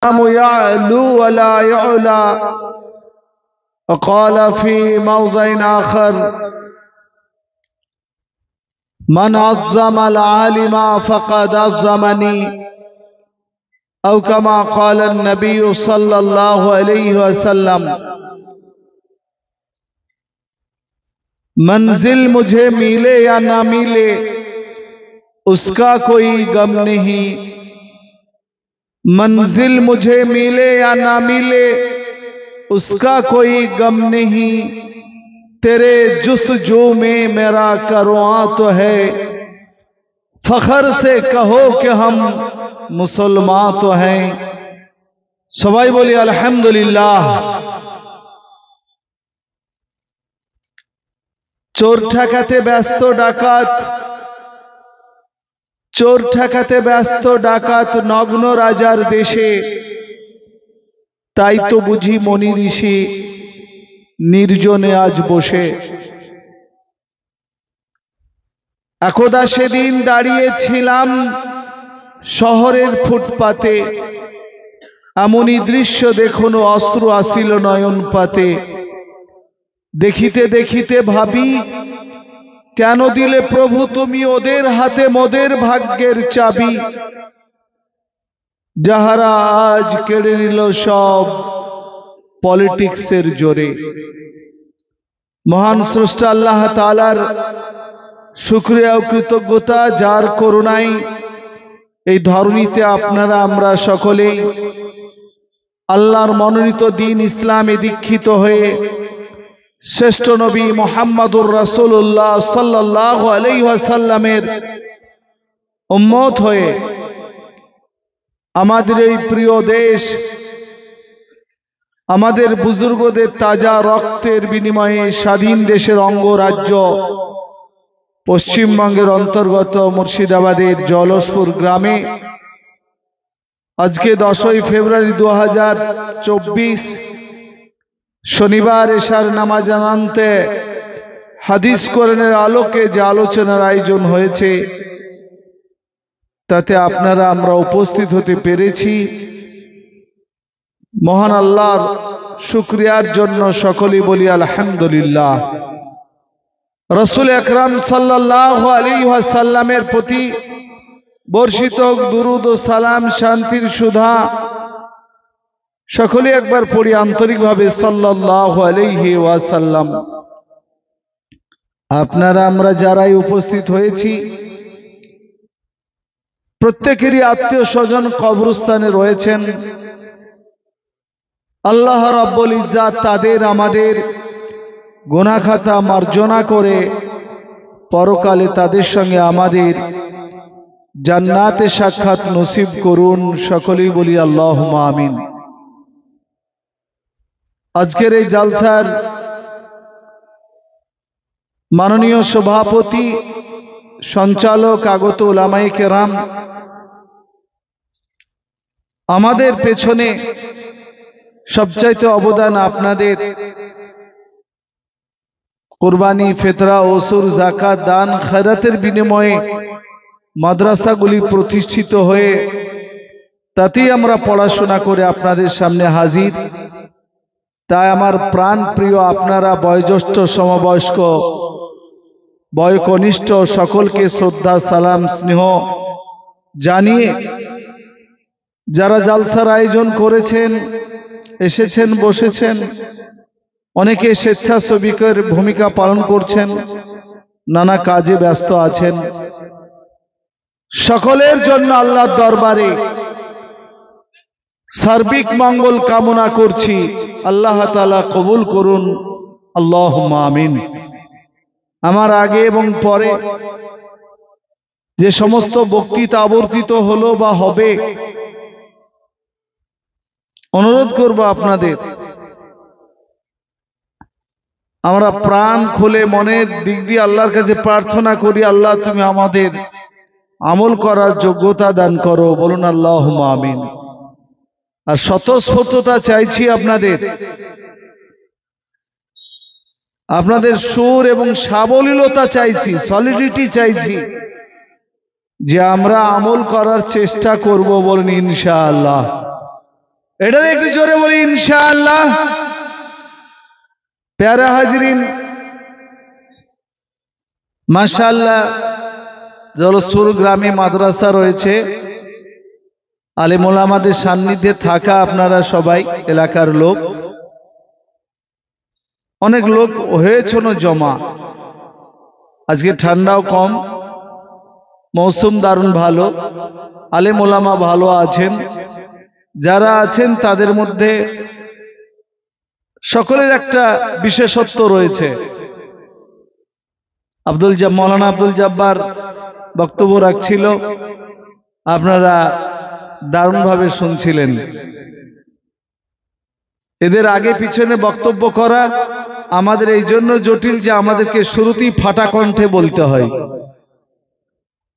يعلو ولا يعلى. وقال في موضع آخر: من عظم العالم فقد عظمني، أو كما قال النبي صلى الله عليه وسلم. मंजिल मुझे मिले या ना मिले उसका कोई गम नहीं, मंजिल मुझे मिले या ना मिले उसका कोई गम नहीं, तेरे जुस्तजू में मेरा कारवां तो है, फखर से कहो कि हम मुसलमान तो हैं। सबाई बोली अल्हम्दुलिल्लाह। चोर ঠেকাতে ব্যস্ত ডাকাত, চোর ঠেকাতে ব্যস্ত ডাকাত নগ্ন রাজার দেশে, তাই তো বুঝি মনি ঋষি নির্জনে আজ বসে। একদা সেদিন দাঁড়িয়েছিলাম শহরের ফুটপাতে, এমনই দৃশ্য দেখুনো অশ্রু আসিল নয়ন পাতে। দেখিতে দেখিতে ভাবি, কেন দিলে প্রভু তুমি ওদের হাতে মোদের ভাগ্যের চাবি, যাহারা আজ কেড়ে নিল সব পলিটিক্সের জোরে। মহান স্রষ্টা আল্লাহ তাআলার শুকরিয়া ও কৃতজ্ঞতা, যার করুণায় এই ধরণীতে আপনারা আমরা সকলেই আল্লাহর মনোনীত দ্বীন ইসলামে দীক্ষিত হয়ে শ্রেষ্ঠ নবী মুহাম্মদুর রাসূলুল্লাহ সাল্লাল্লাহু আলাইহি ওয়াসাল্লামের উম্মত হয়ে আমাদের এই প্রিয় দেশ, আমাদের বুজুর্গদের তাজা রক্তের বিনিময়ে স্বাধীন দেশের অঙ্গরাজ্য পশ্চিমবঙ্গের অন্তর্গত মুর্শিদাবাদের জলসপুর গ্রামে আজকে 10ই ফেব্রুয়ারি 2024 শনিবার এশার নামাজানান্তে হাদিস কোরআনের আলোকে যে আলোচনার আয়োজন হয়েছে, তাতে আপনারা আমরা উপস্থিত হতে পেরেছি। মহান আল্লাহর শুকরিয়ার জন্য সকলেই বলি আলহামদুলিল্লাহ। রাসূল আকরাম সাল্লাল্লাহু আলাইহি ওয়াসাল্লামের প্রতি বর্ষিত দুরূদ ও সালাম, শান্তির সুধা সকলে একবার পড়ি আন্তরিকভাবে সাল্লাল্লাহু আলাইহি ওয়াসাল্লাম। আপনারা আমরা যারাই উপস্থিত হয়েছি প্রত্যেকেরই আত্মীয় স্বজন কবরস্থানে রয়েছেন। আল্লাহ রাব্বুল ইজ্জাত তাদের আমাদের গুনাহ খাতা মার্জনা করে পরকালে তাদের সঙ্গে আমাদের জান্নাতে সাক্ষাৎ নসিব করুন। সকলেই বলি আল্লাহুম্মা আমিন। আজকের এই জালসার মাননীয় সভাপতি, সঞ্চালক, আগত উলামায়ে কেরাম, আমাদের পেছনে সবচাইতে অবদান আপনাদের। কুরবানি, ফিতরা, ওসুর, যাকাত, দান, খয়রাতের বিনিময়ে মাদ্রাসাগুলি প্রতিষ্ঠিত হয়ে তাতেই আমরা পড়াশোনা করে আপনাদের সামনে হাজির। তাই আমার প্রাণ প্রিয় আপনারা বয়োজ্যেষ্ঠ, সমবয়স্ক, বয়কনিষ্ঠ সকলকে শ্রদ্ধা, সালাম, স্নেহ জানিয়ে যারা জালসার আয়োজন করেছেন, এসেছেন, বসেছেন, অনেকে স্বেচ্ছাসেবকের ভূমিকা পালন করছেন, নানা কাজে ব্যস্ত আছেন, সকলের জন্য আল্লাহর দরবারে সার্বিক মঙ্গল কামনা করছি। আল্লাহ তাআলা কবুল করুন, আল্লাহুম্মা আমিন। আমার আগে এবং পরে যে সমস্ত বক্তৃতা আবর্তিত হলো বা হবে, অনুরোধ করব আপনাদের, আমরা প্রাণ খুলে মনের দিক দিয়ে আল্লাহর কাছে প্রার্থনা করি, আল্লাহ তুমি আমাদের আমল করার যোগ্যতা দান করো। বলুন আল্লাহুম্মা আমিন। আর স্বতঃস্ফূর্ততা চাইছি আপনাদের সুর এবং সাবলীলতা চাইছি, সলিডিটি চাইছি, যে আমরা আমল করার চেষ্টা করব। বলুন ইনশাআল্লাহ। এটা একটু জোরে বলি ইনশাআল্লাহ। প্যারা হাজরিন, মাশাআল্লাহ জলসপুর গ্রামে মাদ্রাসা রয়েছে। আলেম ওলামাদের সান্নিধ্যে থাকা আপনারা সবাই এলাকার লোক, অনেক লোক হয়েছেন জমা। আজকে ঠান্ডাও কম, মৌসুম দারুণ ভালো, আলেম ওলামা ভালো আছেন। যারা আছেন তাদের মধ্যে সকলের একটা বিশেষত্ব রয়েছে। মৌলানা আব্দুল জব্বার বক্তব্য রাখছিল, আপনারা দারুণভাবে শুনছিলেন। এদের আগে পিছনে বক্তব্য করা আমাদের এই জন্য জটিল যে আমাদেরকে শুরুতেই ফাটা কণ্ঠে বলতে হয়,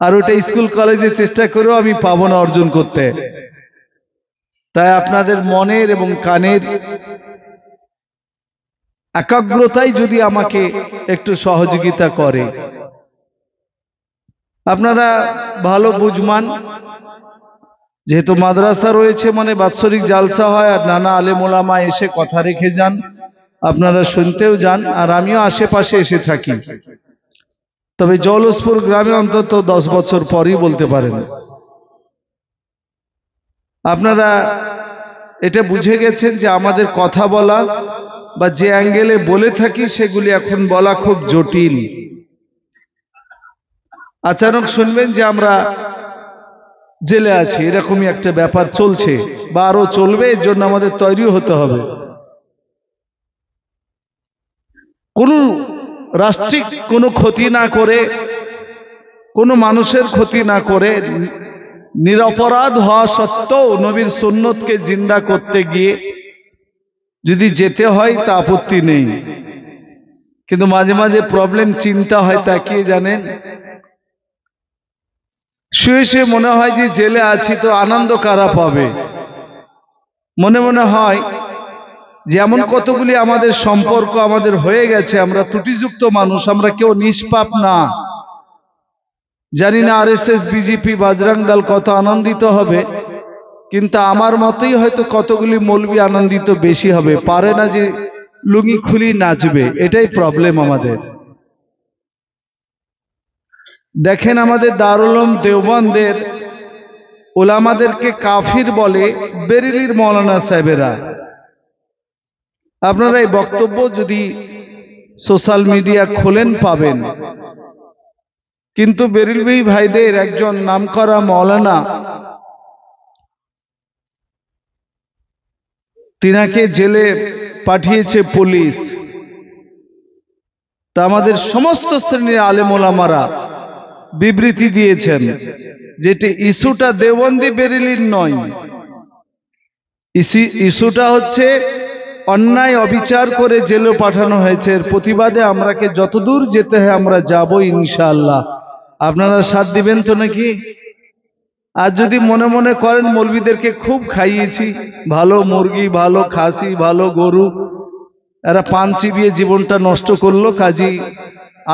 আর ওটা স্কুল কলেজে চেষ্টা করেও আমি পাবো না অর্জন করতে। তাই আপনাদের মনের এবং কানের একাগ্রতাই যদি আমাকে একটু সহযোগিতা করে। আপনারা ভালো বুঝমান, যেহেতু মাদ্রাসা রয়েছে মানে বাৎসরিক জালসা হয়, আর নানা আলেম ওলামা এসে কথা রেখে যান, আপনারা শুনতেও যান, আর আমিও আশেপাশে এসে থাকি। তবে জলসপুর গ্রামে অন্তত 10 বছর পরই বলতে পারেন। আপনারা এটা বুঝে গেছেন যে আমাদের কথা বলা বা যে অ্যাঙ্গেলে বলে থাকি সেগুলি এখন বলা খুব জটিল। আচানক শুনবেন যে আমরা জেলে আছি, এরকমই একটা ব্যাপার চলছে বা আরো চলবে, এর জন্য আমাদের তৈরি হতে হবে। কোন রাষ্ট্রিক কোনো ক্ষতি না করে, কোনো মানুষের ক্ষতি না করে, নিরপরাধ হওয়া সত্ত্বেও নবীর সুন্নতকে জিন্দা করতে গিয়ে যদি যেতে হয় তা আপত্তি নেই। কিন্তু মাঝে মাঝে প্রবলেম চিন্তা হয়, তা কি জানেন, শুয়ে শুয়ে মনে হয় যে জেলে আছি তো আনন্দ কারা পাবে। মনে মনে হয় যে এমন কতগুলি আমাদের সম্পর্ক আমাদের হয়ে গেছে, আমরা ত্রুটিযুক্ত মানুষ, আমরা কেউ নিষ্পাপ না। জানি না আরএসএস বিজেপি বজরং দল কত আনন্দিত হবে, কিন্তু আমার মতেই হয়তো কতগুলি মৌলবি আনন্দিত বেশি হবে। পারে না যে লুঙ্গি খুলি নাচবে, এটাই প্রবলেম আমাদের। দেখেন আমাদের দারুল উলুম দেওবন্দের ওলামাদেরকে কাফির বলে বেরেলির মৌলানা সাহেবেরা। আপনারা এই বক্তব্য যদি সোশ্যাল মিডিয়া খোলেন পাবেন। কিন্তু বেরেলভি ভাইদের একজন নামকরা মৌলানা তিনাকে জেলে পাঠিয়েছে পুলিশ। তা আমাদের সমস্ত শ্রেণীর আলেম ওলামারা বিবৃতি দিয়েছেন যেটি ইস্যুটা দেওবন্দি বেরেলির নয়, ইস্যুটা হচ্ছে অন্যায় অবিচার করে জেলে পাঠানো হয়েছে। এর প্রতিবাদে আমরাকে যতদূর যেতে হয় আমরা যাবো ইনশাআল্লাহ। আপনারা সাথ দিবেন তো নাকি? আর যদি মনে মনে করেন মৌলবীদেরকে খুব খাইয়েছি, ভালো মুরগি, ভালো খাসি, ভালো গরু, এরা পান চিবিয়ে জীবনটা নষ্ট করলো, কাজী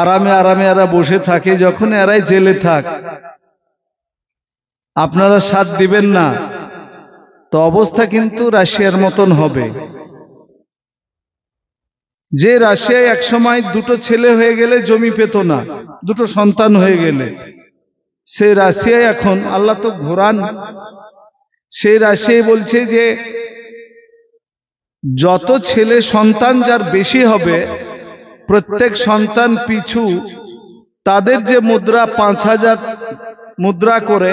আরামে আরামে এরা বসে থাকে, যখন এরাই জেলে থাক, আপনারা সাথ দিবেন না তো অবস্থা কিন্তু রাশিয়ার মতন হবে। যে রাশিয়ায় একসময় দুটো ছেলে হয়ে গেলে জমি পেত না, দুটো সন্তান হয়ে গেলে, সেই রাশিয়ায় এখন আল্লাহ তো ঘোরান, সেই রাশিয়ায় বলছে যে যত ছেলে সন্তান যার বেশি হবে প্রত্যেক সন্তান পিছু তাদের যে মুদ্রা 5000 মুদ্রা করে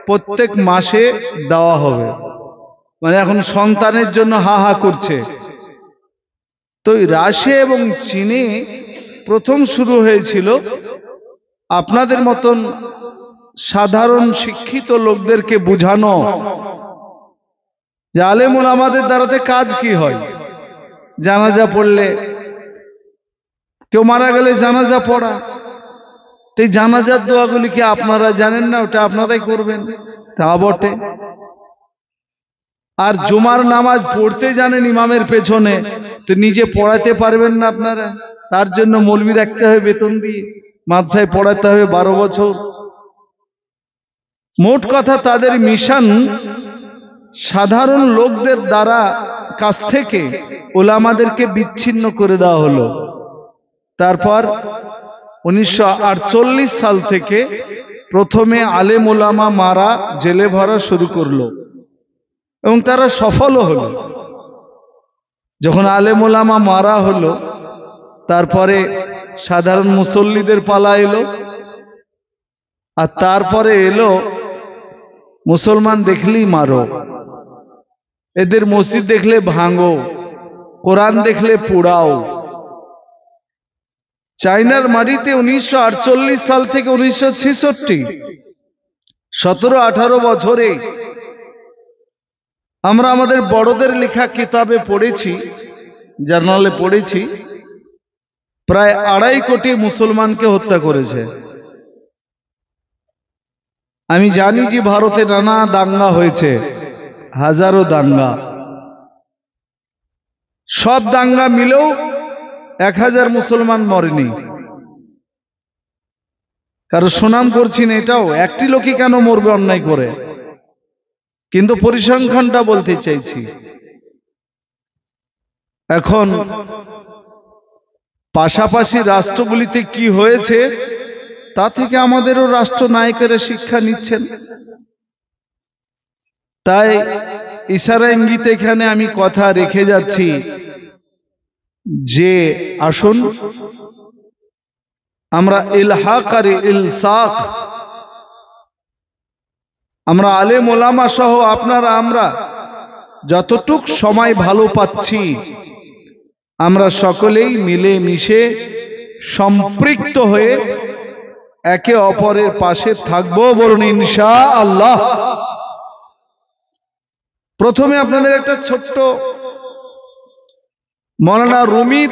প্রত্যেক মাসে দেওয়া হবে। মানে এখন সন্তানের জন্য হা হা করছে। তো রাশিয়া এবং চীনে প্রথম শুরু হয়েছিল আপনাদের মতন সাধারণ শিক্ষিত লোকদেরকে বুঝানো যে আলেম ওলামাদের দ্বারাতে কাজ কি হয়। জানাজা পড়লে, কেউ মারা গেলে জানাজা পড়া, এই জানাজার দোয়াগুলি কি আপনারা জানেন না? ওটা আপনারাই করবেন, তা বটে। আর জুমার নামাজ পড়তে জানেন ইমামের পেছনে, তো নিজে পড়াতে পারবেন না আপনারা? তার জন্য মৌলবি রাখতে হবে বেতন দিয়ে, মাদ্রাসায় পড়াতে হবে 12 বছর। মোট কথা তাদের মিশন সাধারণ লোকদের দ্বারা কাছ থেকে উলামাদেরকে বিচ্ছিন্ন করে দেওয়া হলো। তারপর 1948 সাল থেকে প্রথমে আলেম ওলামা মারা, জেলে ভরা শুরু করলো এবং তারা সফলও হলো। যখন আলেম ওলামা মারা হলো, তারপরে সাধারণ মুসল্লিদের পালা এলো, আর তারপরে এলো মুসলমান দেখলেই মারো, এদের মসজিদ দেখলে ভাঙো, কোরআন দেখলে পোড়াও। চায়নার মাটিতে 1948 সাল থেকে 1966, 17-18 বছরে আমরা আমাদের বড়দের লেখা কিতাবে পড়েছি, জার্নালে পড়েছি, প্রায় 2.5 কোটি মুসলমানকে হত্যা করেছে। আমি জানি যে ভারতে নানা দাঙ্গা হয়েছে, হাজারো দাঙ্গা, সব দাঙ্গা মিলেও 1000 মুসলমান মরেনি। কারো সুনাম করছি না, এটাও একটি লোকই কেন মরবে অন্যায় করে, কিন্তু পরিসংখ্যানটা বলতে চাইছি। এখন পাশাপাশি রাষ্ট্রগুলিতে কি হয়েছে তা থেকে আমাদেরও রাষ্ট্রনায়কেরা শিক্ষা নিচ্ছেন। তাই ইশারা ইঙ্গিতে এখানে আমি কথা রেখে যাচ্ছি যে আসুন আমরা ইলহাক আর ইলসাক, আমরা আলেম ওলামা সহ আপনারা আমরা যতটুক সময় ভালো পাচ্ছি, আমরা সকলেই মিলে মিশে সম্পৃক্ত হয়ে একে অপরের পাশে থাকবো, বলুন ইনশাআল্লাহ। প্রথমে আপনাদের একটা ছোট্ট মৌলানা রুমির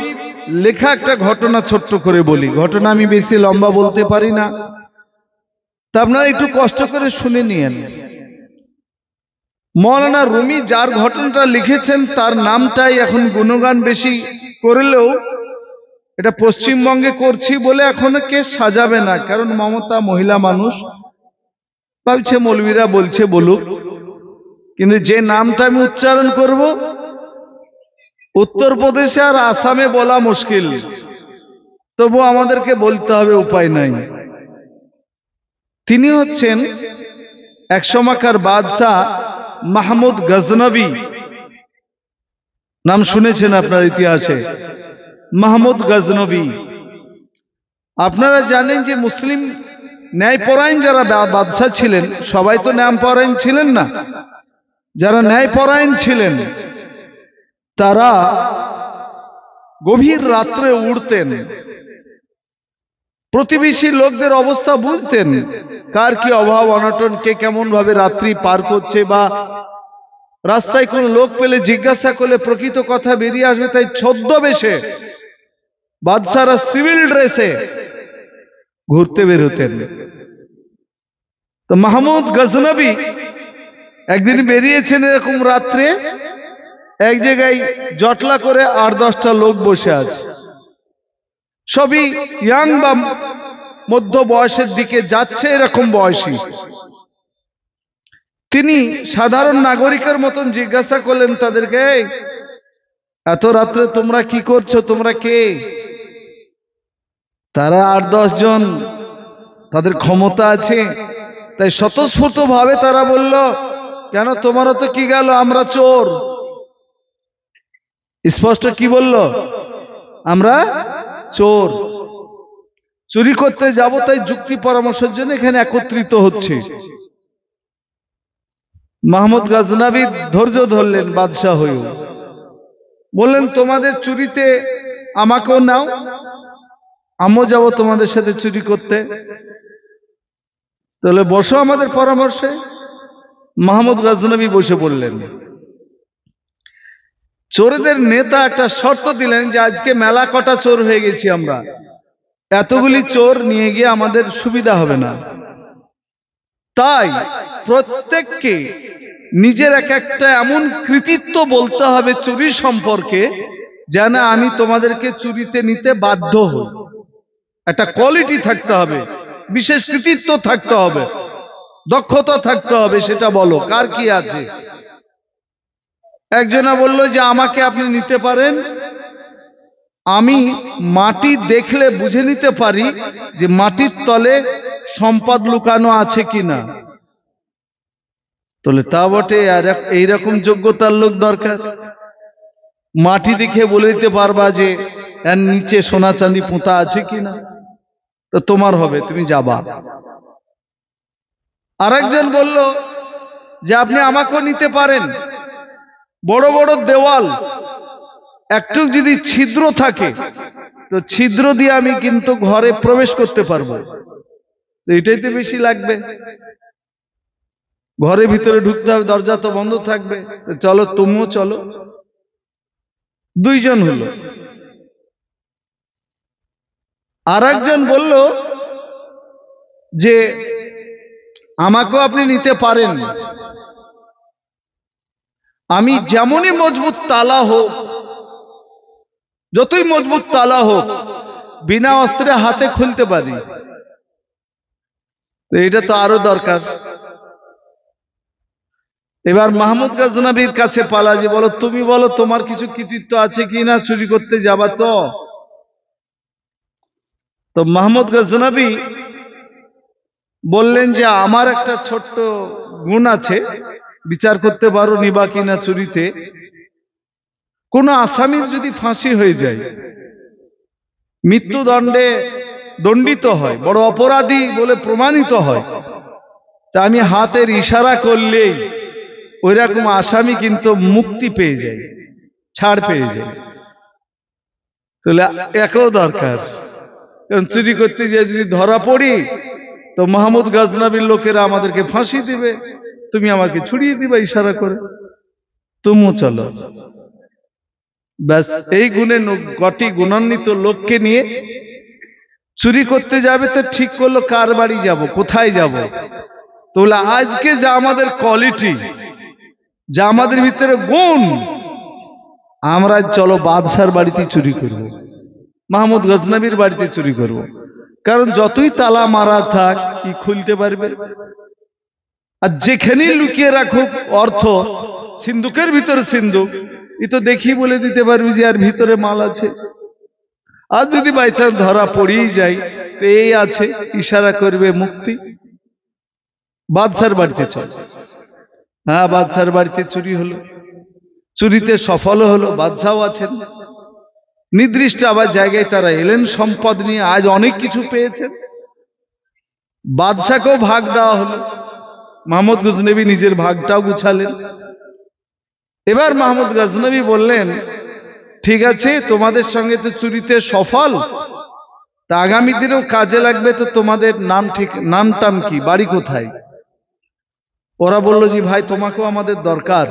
লেখা একটা ঘটনা ছোট্ট করে বলি। ঘটনা আমি বেশি লম্বা বলতে পারি না, তা আপনারা একটু কষ্ট করে শুনে নিয়েন। মৌলানা রুমি যার ঘটনাটা লিখেছেন তার নামটাই এখন গুণগান বেশি করলেও এটা পশ্চিমবঙ্গে করছি বলে এখনো কে সাজাবে না, কারণ মমতা মহিলা মানুষ, ভাবছে মৌলবীরা বলছে বলুক, কিন্তু যে নামটা আমি উচ্চারণ করব উত্তরপ্রদেশে আর আসামে বলা মুশকিল, তবু আমাদেরকে বলতে হবে, উপায় নাই। তিনি হচ্ছেন এক সময়কার বাদশাহ মাহমুদ গজনবী, নাম শুনেছেন আপনার ইতিহাসে, মাহমুদ গজনবী। আপনারা জানেন যে মুসলিম ন্যায়পরায়ণ যারা বাদশাহ ছিলেন, সবাই তো ন্যায়পরায়ণ ছিলেন না, যারা ন্যায়পরায়ণ ছিলেন তারা গভীর রাত্রে উঠতেন, প্রতিবেশী লোকদের অবস্থা বুঝতেন, কার কি অভাব অনটন, কে কেমন ভাবে রাত্রি পার করছে, বা রাস্তায় কোন লোক পেলে জিজ্ঞাসা করলে প্রকৃত কথা বেরিয়ে আসবে। তাই ছদ্মবেশে বাদশারা সিভিল ড্রেসে ঘুরতে বের হতেন। তো মাহমুদ গজনবী একদিন বেরিয়েছেন এরকম রাত্রে, এক জায়গায় জটলা করে 8-10টা লোক বসে আছে, সবই ইয়াং বা মধ্য বয়সের দিকে যাচ্ছে, এরকম বয়সী। তিনি সাধারণ নাগরিকের মতন জিজ্ঞাসা করলেন তাদেরকে, এত রাত্রে তোমরা কি করছো, তোমরা কে? তারা 8-10 জন, তাদের ক্ষমতা আছে, তাই স্বতঃস্ফূর্ত ভাবে তারা বলল, কেন তোমারও তো কি গেল, আমরা চোর। স্পষ্ট কি বলল, আমরা চোর, চুরি করতে যাব, তাই যুক্তি পরামর্শের জন্য এখানে একত্রিত হচ্ছে। মাহমুদ গজনবী ধৈর্য ধরলেন বাদশাহ হয়ে, বললেন তোমাদের চুরিতে আমাকেও নাও, আমিও যাব তোমাদের সাথে চুরি করতে, তাহলে বসো আমাদের পরামর্শে। মাহমুদ গজনবী বসে পড়লেন। চোরদের নেতা একটা শর্ত দিলেন যে আজকে মেলা কটা চোর হয়ে গেছি আমরা, এতগুলি চোর নিয়ে গিয়ে আমাদের সুবিধা হবে না, তাই প্রত্যেককে নিজের এক একটা এমন কৃতিত্ব বলতে হবে চুরি সম্পর্কে, যেন আমি তোমাদেরকে চুরিতে নিতে বাধ্য হই। একটা কোয়ালিটি থাকতে হবে, বিশেষ কৃতিত্ব থাকতে হবে, দক্ষতা থাকতে হবে, সেটা বলো কার কি আছে। একজনা বলল যে আমাকে আপনি নিতে পারেন, আমি মাটি দেখলে বুঝে নিতে পারি যে মাটির তলে সম্পদ লুকানো আছে কিনা। তাহলে তা বটে, আর এইরকম যোগ্যতার লোক দরকার। মাটি দেখে বলে দিতে পারবা যে এর নিচে সোনা চাঁদি পোঁতা আছে কিনা, তো তোমার হবে, তুমি যাবা। আরেকজন বলল যে আপনি আমাকেও নিতে পারেন, বড় বড় দেওয়াল একটু যদি ছিদ্র থাকে তো ছিদ্র দিয়ে আমি কিন্তু ঘরে প্রবেশ করতে পারবো, তো এটাই তো বেশি লাগবে, ঘরের ভিতরে ঢুকতে হবে, দরজা তো বন্ধ থাকবে, তো চলো তুমিও চলো। দুইজন হলো। আর একজন বলল যে আমাকেও আপনি নিতে পারেন, আমি যেমনই মজবুত তালা হোক, যতই মজবুত তালা হোক, বিনা অস্ত্রে হাতে খুলতে পারি, তো এটা তো আরো দরকার। এবার মাহমুদ গজনবীর কাছে পালা, যে বলো তুমি বলো তোমার কিছু কৃতিত্ব আছে কিনা, চুরি করতে যাবা তো। তো মাহমুদ গজনবী বললেন যে আমার একটা ছোট্ট গুণ আছে, বিচার করতে পারো নিবা কিনা চুরিতে। কোন আসামির যদি ফাঁসি হয়ে যায়, মৃত্যুদণ্ডে দণ্ডিত হয়, বড় অপরাধী বলে প্রমাণিত হয়, তা আমি হাতের ইশারা করলেই ওইরকম আসামি কিন্তু মুক্তি পেয়ে যায়, ছাড় পেয়ে যায়। তাহলে একও দরকার, কারণ চুরি করতে গিয়ে যদি ধরা পড়ি তো মাহমুদ গজনবীর লোকেরা আমাদেরকে ফাঁসি দিবে, তুমি আমাকে ছুড়িয়ে দিবা ইশারা করে, তুমিও চলো। ব্যাস এই গুণে গটি গুণান্বিত লোককে নিয়ে চুরি করতে যাবে, তো ঠিক করলো কার বাড়ি যাব, কোথায় যাব। তো বলে আজকে যা আমাদের কোয়ালিটি, যা আমাদের ভিতরে গুণ, আমরা চলো বাদশার বাড়িতে চুরি করব, মাহমুদ গজনবীর বাড়িতে চুরি করব। কারণ যতই তালা মারা থাক কি খুলতে পারবে, আর যেখানেই লুকিয়ে রাখুক অর্থ, সিন্ধুকের ভিতরে সিন্ধুক, ই তো দেখি বলে দিতে পারবি যে আর ভিতরে মাল আছে। আর যদি বাই চান্স ধরা পড়েই যায় তো এই আছে, ইশারা করবে মুক্তি, বাদশার বাড়িতে চল। হ্যাঁ, বাদশার বাড়িতে চুরি হলো, চুরিতে সফল হলো, বাদশাও আছেন, নির্দিষ্ট আবার জায়গায় তারা এলেন সম্পদ নিয়ে, আজ অনেক কিছু পেয়েছেন, বাদশাকেও ভাগ দেওয়া হলো, মাহমুদ গজনবী নিজের ভাগটাও গুছালেন। এবার মাহমুদ গজনবী বললেন ঠিক আছে, তোমাদের সঙ্গে তো চুরিতে সফল, তা আগামী দিনেও কাজে লাগবে, তো তোমাদের নাম ঠিক, নাম টাম কি, বাড়ি কোথায়। ওরা বলল যে ভাই তোমাকেও আমাদের দরকার,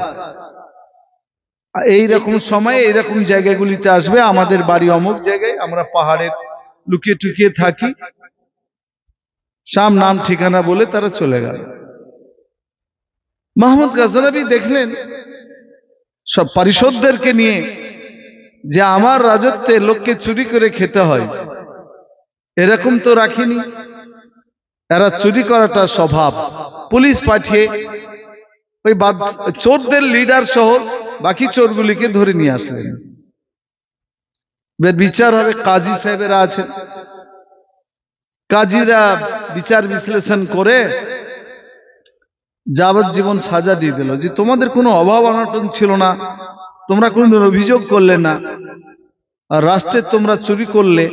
এইরকম সময়ে এইরকম জায়গাগুলিতে আসবে, আমাদের বাড়ি অমুক জায়গায়, আমরা পাহাড়ের লুকিয়ে টুকিয়ে থাকি, সাম নাম ঠিকানা বলে তারা চলে গেল। মাহমুদ গজনবী দেখলেন সব পারিষদদেরকে নিয়ে যে আমার রাজত্বে লোককে চুরি করে খেতে হয়, এরকম তো রাখিনি, এরা চুরি করাটা স্বভাব। পুলিশ পাঠিয়ে ওই চোরদের লিডার সহ বাকি চোরগুলিকে ধরে নিয়ে আসলেন। বিচার হবে, কাজী সাহেবেরা আছেন, কাজীরা বিচার বিশ্লেষণ করে যাবজ্জীবন সাজা দিয়ে দিল, যে তোমাদের কোনো অভাব অনটন ছিল না, তোমরা কোনদিন অভিযোগ করলে না, আর রাষ্ট্রের তোমরা চুরি করলে।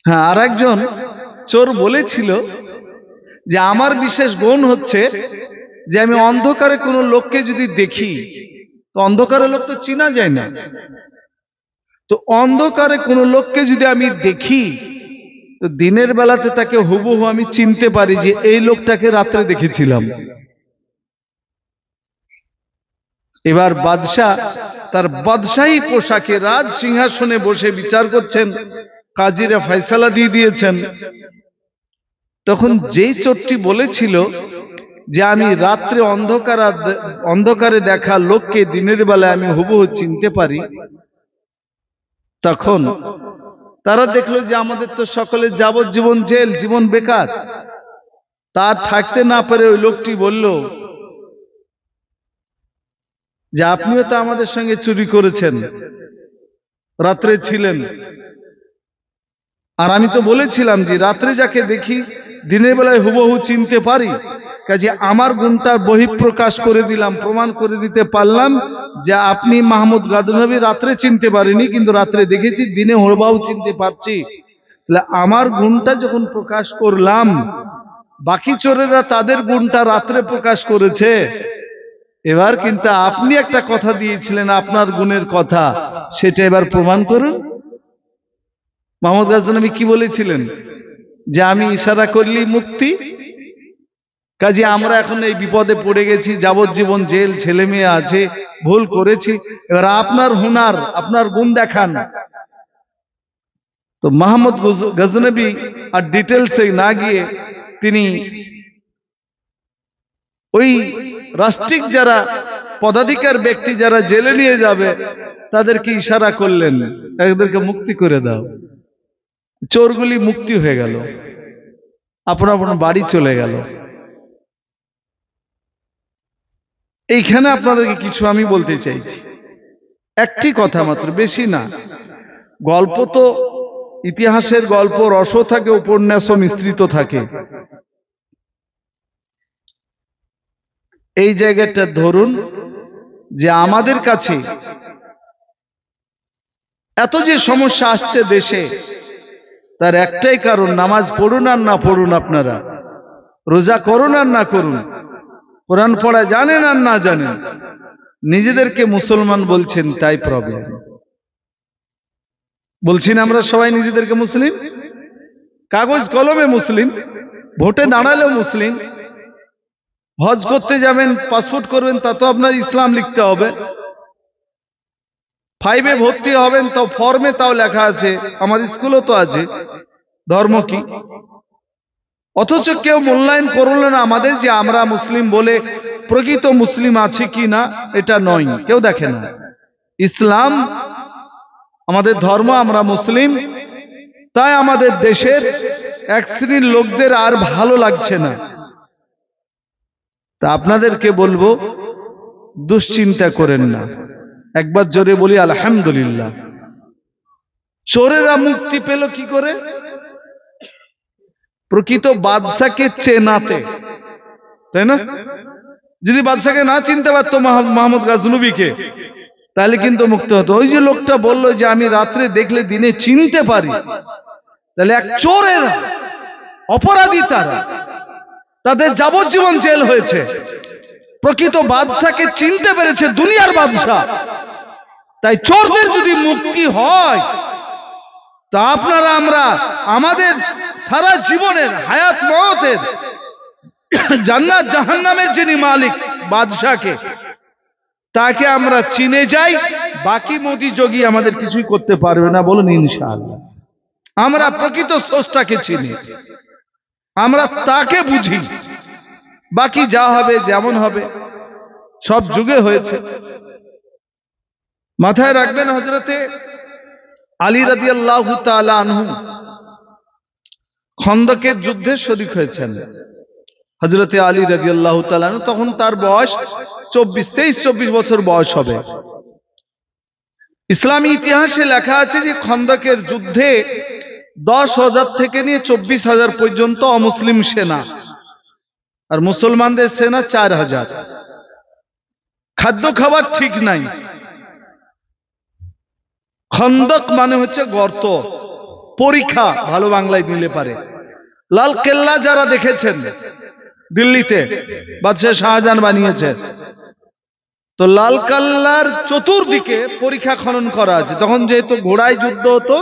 হ্যাঁ, আর একজন চোর বলেছিল যে আমার বিশেষ গুণ হচ্ছে যে আমি অন্ধকারে কোনো লোককে যদি দেখি, তো অন্ধকারে লোক তো চেনা যায় না, তো অন্ধকারে কোনো লোককে যদি আমি দেখি তো দিনের বেলাতে তাকে হুবহু আমি চিনতে পারি যে এই লোকটাকে রাত্রে দেখেছিলাম। এবার বাদশাহ তার বাদশাহী পোশাকে রাজ সিংহাসনে বসে বিচার করছেন, কাজীরা ফয়সালা দিয়ে দিয়েছেন। তখন যেই চোরটি বলেছিল যে আমি রাত্রে অন্ধকারে দেখা লোককে দিনের বেলায় আমি হুবহু চিনতে পারি, তখন তারা দেখলো যে আমাদের তো সকলের যাবজ্জীবন জেল, জীবন বেকার। তার থাকতে না পারে ওই লোকটি বলল যে আপনিও তো আমাদের সঙ্গে চুরি করেছেন, রাত্রে ছিলেন। আর আমি তো বলেছিলাম যে রাত্রে যাকে দেখি দিনের বেলায় হুবহু চিনতে পারি, কাজে আমার গুণটার বহিঃপ্রকাশ করে দিলাম, প্রমাণ করে দিতে পারলাম যে আপনি মাহমুদ গাজনবী রাত্রে চিনতে পারিনি, কিন্তু রাত্রে দেখেছি, দিনে হুবহু চিনতে পারছি। তাহলে আমার গুণটা যখন প্রকাশ করলাম, বাকি চোরেরা তাদের গুণটা রাত্রে প্রকাশ করেছে। এবার কিন্তু আপনি একটা কথা দিয়েছিলেন আপনার গুণের কথা, সেটা এবার প্রমাণ করুন। মাহমুদ গাজনবী কি বলেছিলেন? যে আমি ইশারা করলেই মুক্তি। কাজে আমরা এখন এই বিপদে পড়ে গেছি, যাবজ্জীবন জেল, ছেলে মেয়ে আছে, ভুল করেছি, এবার আপনার হুনার, আপনার গুণ দেখান। তো মাহমুদ গজনবী আর ডিটেলসে না গিয়ে তিনি ওই রাষ্ট্রিক যারা পদাধিকার ব্যক্তি যারা জেলে নিয়ে যাবে তাদেরকে ইশারা করলেন, এদেরকে মুক্তি করে দাও। চোরগুলি মুক্তি হয়ে গেল, আপন আপন বাড়ি চলে গেল। এইখানে আপনাদেরকে কিছু আমি বলতে চাইছি, একটি কথা মাত্র, বেশি না। গল্প তো ইতিহাসের গল্প, রসও থাকে, উপন্যাসও মিশ্রিত থাকে। এই জায়গাটা ধরুন যে আমাদের কাছে এত যে সমস্যা আসছে দেশে, তার একটাই কারণ, নামাজ পড়ুন আর না পড়ুন আপনারা, রোজা করুন আর না করুন, কোরআন পড়া জানেন আর না জানেন, নিজেদেরকে মুসলমান বলছেন, তাই প্রবলেম। বলছি না আমরা সবাই নিজেদেরকে মুসলিম, কাগজ কলমে মুসলিম, ভোটে দাঁড়ালেও মুসলিম, হজ করতে যাবেন, পাসপোর্ট করবেন, তা তো আপনার ইসলাম লিখতে হবে, 5-এ ভর্তি হবেন তো ফর্মে তাও লেখা আছে, আমার স্কুলও তো আছে, ধর্ম কি। অথচ কেউ মূল্যায়ন করল না আমাদের, যে আমরা মুসলিম বলে প্রকৃত মুসলিম আছে কি না, এটা নয়, কেউ দেখে না। ইসলাম আমাদের ধর্ম, আমরা মুসলিম, তাই আমাদের দেশের এক শ্রেণীর লোকদের আর ভালো লাগছে না। তা আপনাদেরকে বলবো, দুশ্চিন্তা করেন না, একবার জোরে বলি আলহামদুলিল্লাহ। চোরেরা মুক্তি পেল কি করে? প্রকৃত বাদশাকে চেনাতে, তাই না? যদি বাদশাকে না চিনতে পারতো মাহমুদ গাজনবীকে, তাহলে কিন্তু মুক্ত হতো। ওই যে লোকটা বললো যে আমি রাত্রে দেখলে দিনে চিনতে পারি, তাহলে এক চোরেরা, অপরাধী তারা, তাদের যাবজ্জীবন জেল হয়েছে। প্রকৃত বাদশাকে চিনতে পেরেছে দুনিয়ার বাদশা, তাই চোরদের যদি মুক্তি হয়, তা আপনারা আমরা আমাদের সারা জীবনের হায়াত মওতের, জান্নাত জাহান্নামের যিনি মালিক বাদশাকে, তাকে আমরা চিনে যাই, বাকি মোদি যোগী আমাদের কিছুই করতে পারবে না, বলুন ইনশাআল্লাহ। আমরা প্রকৃত স্রষ্টাকে চিনি, আমরা তাকে বুঝি, বাকি যা হবে যেমন হবে সব যুগে হয়েছে। মাথায় রাখবেন, হযরতে আলী রাদিয়াল্লাহু তাআলা আনহু খন্দকের যুদ্ধে শরীক হয়েছেন। হযরতে আলী রাদিয়াল্লাহু তাআলা আনহু, তখন তার বয়স 23-24 বছর বয়স হবে। ইসলামী ইতিহাসে লেখা আছে যে খন্দকের যুদ্ধে 10,000 থেকে নিয়ে 24,000 পর্যন্ত অমুসলিম সেনা, আর মুসলমানদের সেনা 4,000। খাদ্য খাবার ঠিক নাই। খন্দক মানে হচ্ছে গর্ত, পরীক্ষা, ভালো বাংলায় নিলে পারে। লাল কেল্লা যারা দেখেছেন দিল্লিতে, বাদশাহ শাহজাহান বানিয়েছে, তো লাল কেল্লার চতুর্দিকে পরীক্ষা খনন করা আছে। তখন যেহেতু ঘোড়ায় যুদ্ধ হতো,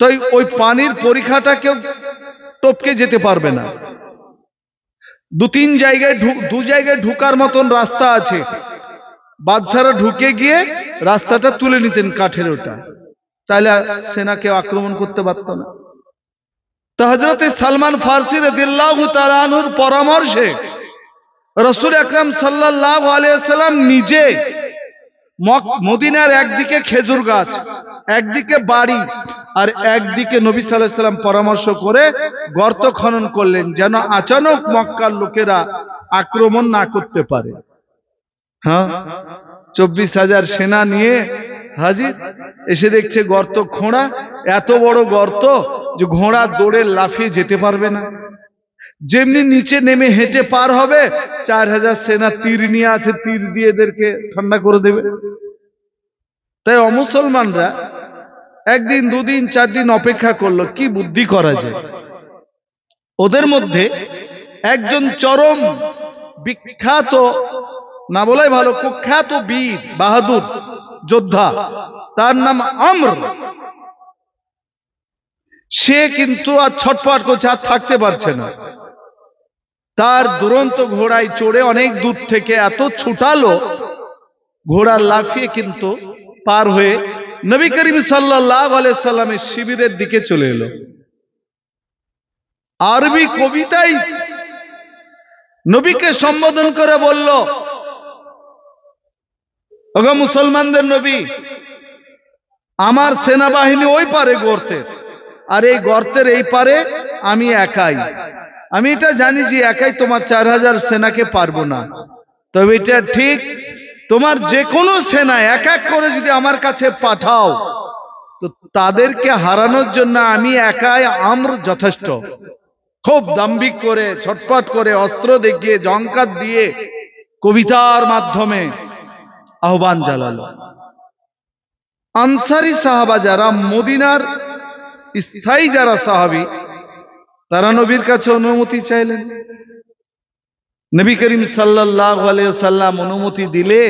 তো ওই পানির পরীক্ষাটা কেউ টপকে যেতে পারবে না। 2-3 জায়গায়, 2 জায়গায় ঢুকার মতন রাস্তা আছে, বাদশারা ঢুকে গিয়ে রাস্তাটা তুলে নিতেন কাঠের, ওটা, তাহলে সেনা কেউ আক্রমণ করতে পারত না। তো হযরতে সালমান ফারসি রাদিয়াল্লাহু তাআলা আনহুর পরামর্শে রাসূল আকরাম সাল্লাল্লাহু আলাইহি ওয়াসাল্লাম নিজে মদিনার একদিকে খেজুর গাছ, একদিকে বাড়ি, আর একদিকে নবী সাল্লাল্লাহু আলাইহি ওয়াসাল্লাম পরামর্শ করে গর্ত খনন করলেন, যেন আচানক মক্কার লোকেরা আক্রমণ না করতে পারে। হ্যাঁ, 24,000 সেনা নিয়ে হাজির। এসে দেখছে গর্ত খোঁড়া, এত বড় গর্ত যে ঘোড়া দৌড়ে লাফিয়ে যেতে পারবে না। যেমনি নিচে নেমে হেঁটে পার হবে, 4,000 সেনা তীর নিয়ে আছে, তীর দিয়ে এদেরকে ঠান্ডা করে দেবে। তাই অমুসলমানরা একদিন, দুদিন, 4 দিন অপেক্ষা করলো, কি বুদ্ধি করা যায়। ওদের মধ্যে একজন চরম বিখ্যাত, না বলাই ভালো, কুখ্যাত বীর বাহাদুর যোদ্ধা, তার নাম আমর। সে কিন্তু আর ছটফট করছে, আর থাকতে পারছে না। তার দুরন্ত ঘোড়ায় চড়ে অনেক দূর থেকে এত ছুটালো, ঘোড়া লাফিয়ে কিন্তু পার হয়ে নবী করিম সাল্লাল্লাহু আলাইহি সাল্লামের শিবিরের দিকে চলে এলো। আরবি কবিতায় নবীকে সম্বোধন করে বলল, ওগো মুসলমানদের নবী, আমার সেনাবাহিনী ওই পারে গর্তের, আর এই গর্তের এই পারে আমি একাই। আমি এটা জানি যে একাই তোমার 4,000 সেনাকে পারবো না, তবে এটা ঠিক, তোমার যে কোনো সেনা এক এক করে যদি আমার কাছে পাঠাও, তো তাদেরকে হারানোর জন্য আমি একাই আমর যথেষ্ট। খুব দাম্ভিক করে, ছটফট করে, অস্ত্র দেখিয়ে, জঙ্কার দিয়ে, কবিতার মাধ্যমে আহ্বান জানালো। আনসারী সাহাবা যারা, মদিনার স্থায়ী যারা সাহাবী, তারা নবীর কাছে অনুমতি চাইলেন। নবী করিম সাল্লাল্লাহু আলাইহি ওয়াসাল্লাম অনুমতি দিলে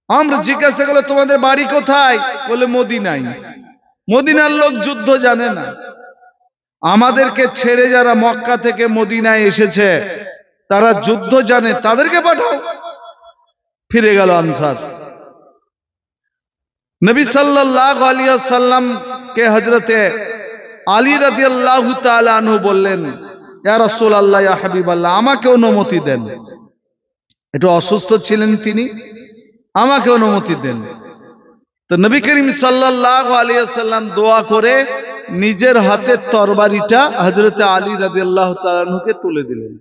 আমরা জিজ্ঞাসা করলো, তোমাদের বাড়ি কোথায়? বলে মদিনায়। মদিনার লোক যুদ্ধ জানে না, আমাদেরকে ছেড়ে যারা মক্কা থেকে মদিনায় এসেছে তারা যুদ্ধ জানে, তাদেরকে পাঠাও। ফিরে গেল আনসার। নবী সাল্লাল্লাহু আলাইহি ওয়াসাল্লাম কে হযরতে আলী রাদিয়াল্লাহু তাআলা আনহু বললেন, ইয়া রাসূলুল্লাহ, ইয়া হাবিবাল্লাহ, আমাকে অনুমতি দেন। একটু অসুস্থ ছিলেন তিনি, আমাকে অনুমতি দেন। তো নবী করিম সাল্লাল্লাহু আলাইহি ওয়াসাল্লাম দোয়া করে নিজের হাতে তরবারিটা হযরতে আলী রাদিয়াল্লাহু তাআলা আনহুকে তুলে দিলেন।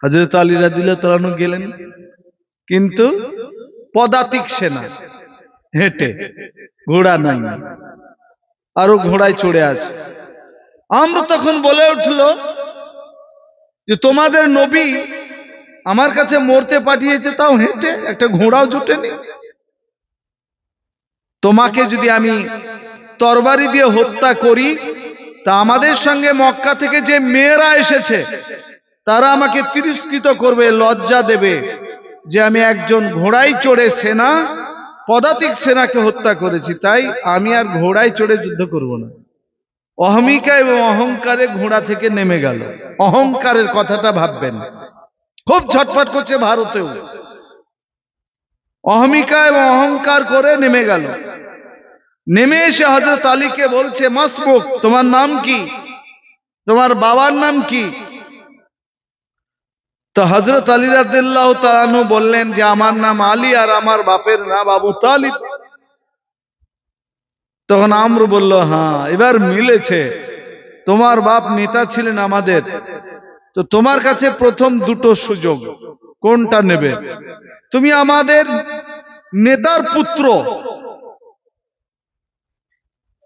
হযরতে আলী রাদিয়াল্লাহু তাআলা আনহু গেলেন, কিন্তু পদাতিক সেনা, হেঁটে, ঘোড়া নাই, আরো ঘোড়ায় চড়ে আছে। আমরা তখন বলে উঠল যে তোমাদের নবী আমার কাছে মরতে পাঠিয়েছে, তাও হেঁটে, একটা ঘোড়াও জুটেনি। তোমাকে যদি আমি তরবারি দিয়ে হত্যা করি, তা আমাদের সঙ্গে মক্কা থেকে যে মেয়েরা এসেছে তারা আমাকে তিরস্কৃত করবে, লজ্জা দেবে যে আমি একজন ঘোড়ায় চড়ে সেনা, পদাতিক সেনাকে হত্যা করেছি, তাই আমি আর ঘোড়ায় চড়ে যুদ্ধ করব না। অহমিকা এবং অহংকারে ঘোড়া থেকে নেমে গেল। অহংকারের কথাটা ভাববেন, খুব ঝটফট করছে ভারতেও। অহমিকা এবং অহংকার করে নেমে গেল। নেমে এসে হযরত আলীকে বলছে, মাসমুক, তোমার নাম কি, তোমার বাবার নাম কি? তো হযরত আলী রাদিয়াল্লাহু তাআলা আনহু বললেন যে আমার নাম আলী আর আমার বাপের নাম আবু তালিব। তখন আমর বলল, হ্যাঁ, এবার মিলেছে, তোমার বাপ নেতা ছিলেন আমাদের, তো তোমার কাছে প্রথম দুটো সুযোগ, কোনটা নেবে? তুমি আমাদের নেতার পুত্র,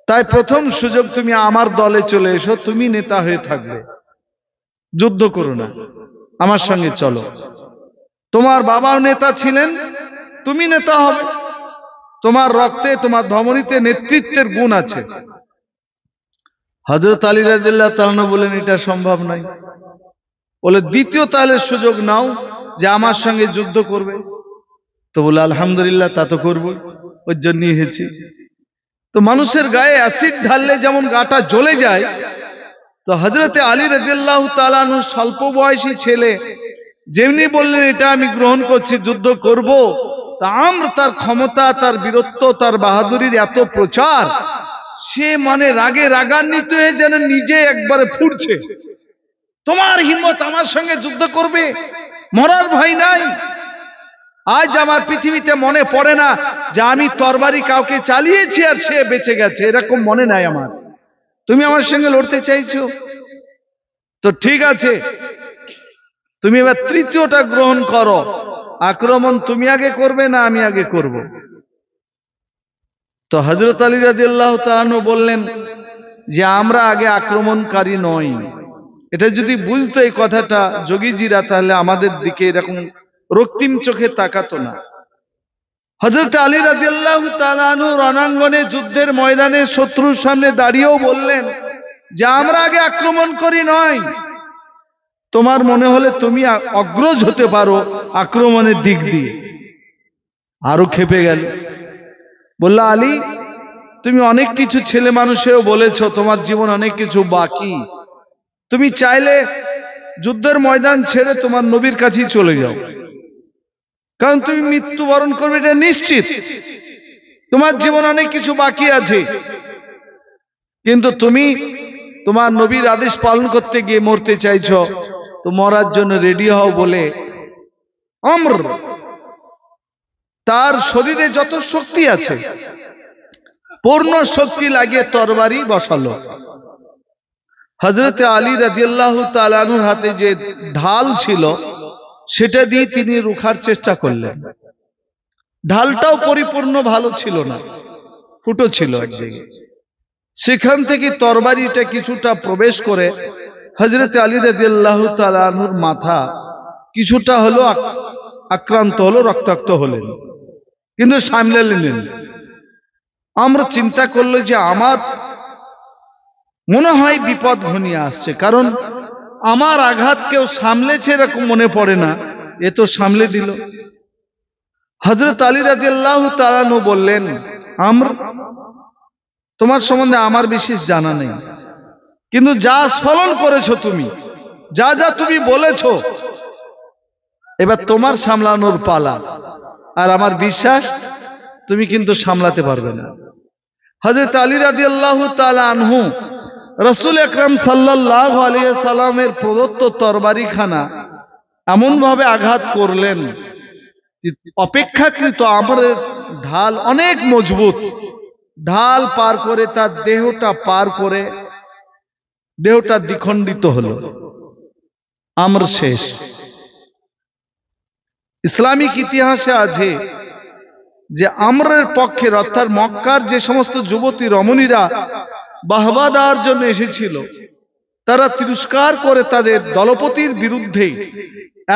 তাই প্রথম সুযোগ তুমি আমার দলে চলে এসো, তুমি নেতা হয়ে থাকবে, যুদ্ধ করো না, আমার সঙ্গে চলো। তোমার বাবাও নেতা ছিলেন, তুমি নেতা হবে, তোমার রক্তে, তোমার ধমনীতে নেতৃত্বের গুণ আছে। হযরত আলী রাদিয়াল্লাহু তাআলা আনহু বলেন, এটা সম্ভব নয়। বলে, দ্বিতীয় তাহলে সুযোগ নাও যে আমার সঙ্গে যুদ্ধ করবে। তো বলে, আলহামদুলিল্লাহ, তা তো করবই, ওর জন্যই এসেছি। তো মানুষের গায়ে অ্যাসিড ঢাললে যেমন গাটা জ্বলে যায়, তো হযরতে আলী রাদিয়াল্লাহু তাআলা আনহু স্বল্প বয়সী ছেলে, যেমনি বললেন এটা আমি গ্রহণ করছি, যুদ্ধ করব, তা আমর তার ক্ষমতা, তার বীরত্ব, তার বাহাদুরির এত প্রচার, সে মানে রাগে রাগান্বিত হয়ে যেন নিজে একবারে ফুটছে। তোমার হিম্মত, আমার সঙ্গে যুদ্ধ করবে, মরার ভয় নাই। আজ আমার পৃথিবীতে মনে পড়ে না যে আমি তরবারি কাউকে চালিয়েছি আর সে বেঁচে গেছে, এরকম মনে নাই আমার। তুমি আমার সঙ্গে লড়তে চাইছো, তো ঠিক আছে, তুমি এবার তৃতীয়টা গ্রহণ করো, আক্রমণ তুমি আগে করবে না আমি আগে করব? তো হযরত আলী রাদিয়াল্লাহু তাআলা আনহু বললেন যে আমরা আগে আক্রমণকারী নই। এটা যদি বুঝতো এই কথাটা যোগীজিরা, তাহলে আমাদের দিকে এরকম রক্তিম চোখে তাকাতো না। হযরত আলী রাদিয়াল্লাহু তাআলা আনহু রণাঙ্গনে যুদ্ধের ময়দানে শত্রুর সামনে দাঁড়িয়েও বললেন যে আমরা আগে আক্রমণকারী নয়। তোমার মনে হলে তুমি অগ্রজ হতে পারো আক্রমণের দিক দিয়ে। আরো ক্ষেপে গেল, বলল আলী তুমি অনেক কিছু ছেলে মানুষেও বলেছো, তোমার জীবন অনেক কিছু বাকি। তুমি চাইলে যুদ্ধের ময়দান ছেড়ে তোমার নবীর কাছেই চলে যাও, কারণ তুমি মৃত্যুবরণ করবে এটা নিশ্চিত। তোমার জীবন অনেক কিছু বাকি আছে, কিন্তু তুমি তোমার নবীর আদেশ পালন করতে গিয়ে মরতে চাইছো, তো মরার জন্য রেডি হও বলে আমর তার শরীরে যত শক্তি আছে পূর্ণ শক্তি লাগিয়ে তরবারি বসালো। হযরত আলী রাদিয়াল্লাহু তাআলা আনহুর হাতে যে ঢাল ছিল সেটা দিয়ে তিনি রুখার চেষ্টা করলেন। ঢালটাও পরিপূর্ণ ভালো ছিল না, ফুটো ছিল এক জায়গায়। সেখান থেকে তরবারিটা কিছুটা প্রবেশ করে হযরত আলী রাদিয়াল্লাহু তাআলা আনহুর মাথা কিছুটা হলো আক্রান্ত হলো, রক্তাক্ত হলেন, কিন্তু সামলে নিলেন। আমরা চিন্তা করলো যে আমার মনে হয় বিপদ ঘনিয়ে আসছে, কারণ আমার আঘাত কেউ সামলেছে এরকম মনে পড়ে না, এ তো সামলে দিল। হযরত আলী রাদিয়াল্লাহু তাআলা আনহু বললেন, আমর তোমার সম্বন্ধে আমার বিশেষ জানা নেই, কিন্তু যা স্মরণ করেছো তুমি, যা যা তুমি বলেছো, এবার তোমার সামলানোর পালা। আর আমার বিশ্বাস তুমি কিন্তু সামলাতে পারবে না। হযরত আলী রাদিয়াল্লাহু তাআলা আনহু রাসূল আকরাম সাল্লাল্লাহু আলাইহি সাল্লামের প্রদত্ত তরবারিখানা এমন ভাবে আঘাত করলেন যে অপেক্ষাকৃত আমরের ঢাল অনেক মজবুত, ঢাল পার করে তার দেহটা পার করে দেহটা দ্বিখণ্ডিত হলো, আমর শেষ। ইসলামিক ইতিহাসে আছে যে আমরের পক্ষের অর্থাৎ মক্কার যে সমস্ত যুবতী রমণীরা বাহবা দেওয়ার জন্য এসেছিল, তারা তিরস্কার করে তাদের দলপতির বিরুদ্ধে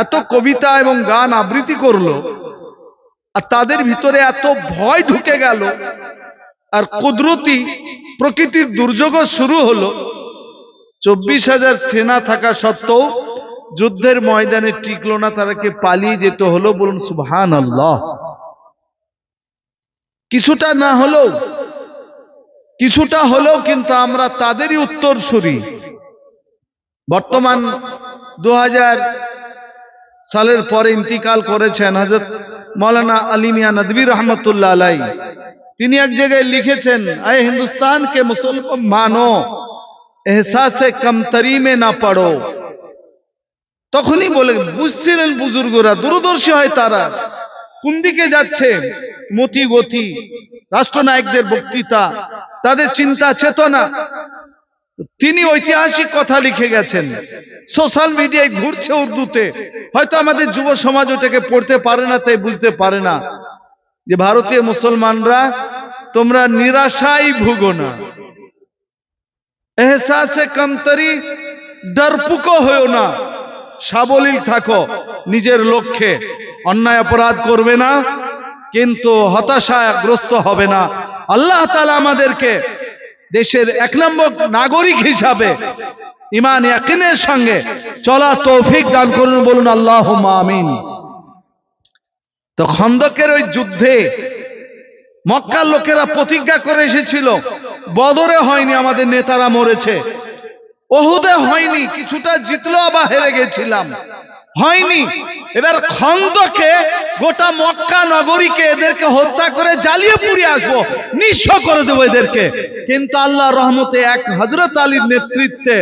এত কবিতা এবং গান আবৃত্তি করলো, আর তাদের ভিতরে এত ভয় ঢুকে গেল, আর কুদরতি প্রকৃতির দুর্যোগ শুরু হলো। 24,000 সেনা থাকা সত্ত্বেও যুদ্ধের ময়দানে টিকলো না, তাদেরকে পালিয়ে যেতে হলো। বলুন সুবহানাল্লাহ। কিছুটা না হলেও, কিছুটা হলেও কিন্তু আমরা তাদেরই উত্তরসূরি। বর্তমান 2000 সালের পরে ইন্তিকাল করেছেন হযরত মৌলানা আলী মিয়া নদভী রহমতুল্লাহ আলাইহি। তিনি এক জায়গায় লিখেছেন, আয়ে হিন্দুস্তান কে মুসলমান মানো, এহসাসে কমতরি মে না পড়ো। তখনই বলে বুঝছিলেন বুজুর্গরা, দূরদর্শী হয় তারা, কোন দিকে যাচ্ছে মতি গতি, রাষ্ট্রনায়কদের বক্তৃতা, তাদের চিন্তা চেতনা। তিনি ঐতিহাসিক কথা লিখে গেছেন, সোশ্যাল মিডিয়ায় ঘুরছে উর্দুতে। হয়তো আমাদের যুব সমাজ ওটাকে পড়তে পারে না, তাই বুঝতে পারে না যে ভারতীয় মুসলমানরা তোমরা নিরাশায় ভুগো না, এহসাসে কমতরি ডরপুকো হয়েও না, সাবলীল থাকো নিজের লক্ষ্যে। অন্যায় অপরাধ করবে না, কিন্তু হতাশাগ্রস্ত হবে না। আল্লাহ তাআলা আমাদেরকে দেশের 1 নম্বর নাগরিক হিসাবে ঈমান ইয়াকিনের সঙ্গে চলা তৌফিক দান করুন, বলুন আল্লাহুম্মা আমিন। তো খন্দকের ওই যুদ্ধে মক্কার লোকেরা প্রতিজ্ঞা করে এসেছিল, বদরে হয়নি আমাদের নেতারা মরেছে, ওহুদে হয়নি, কিছুটা জিতলো আবার হেরে গেছিলাম, হয়নি। এবার খন্দকে গোটা মক্কা নগরীকে এদেরকে হত্যা করে জ্বালিয়ে পুড়িয়ে আসবো, নিঃস্ব করে দেবো এদেরকে। কিন্তু আল্লাহর রহমতে এক হযরত আলীর নেতৃত্বে,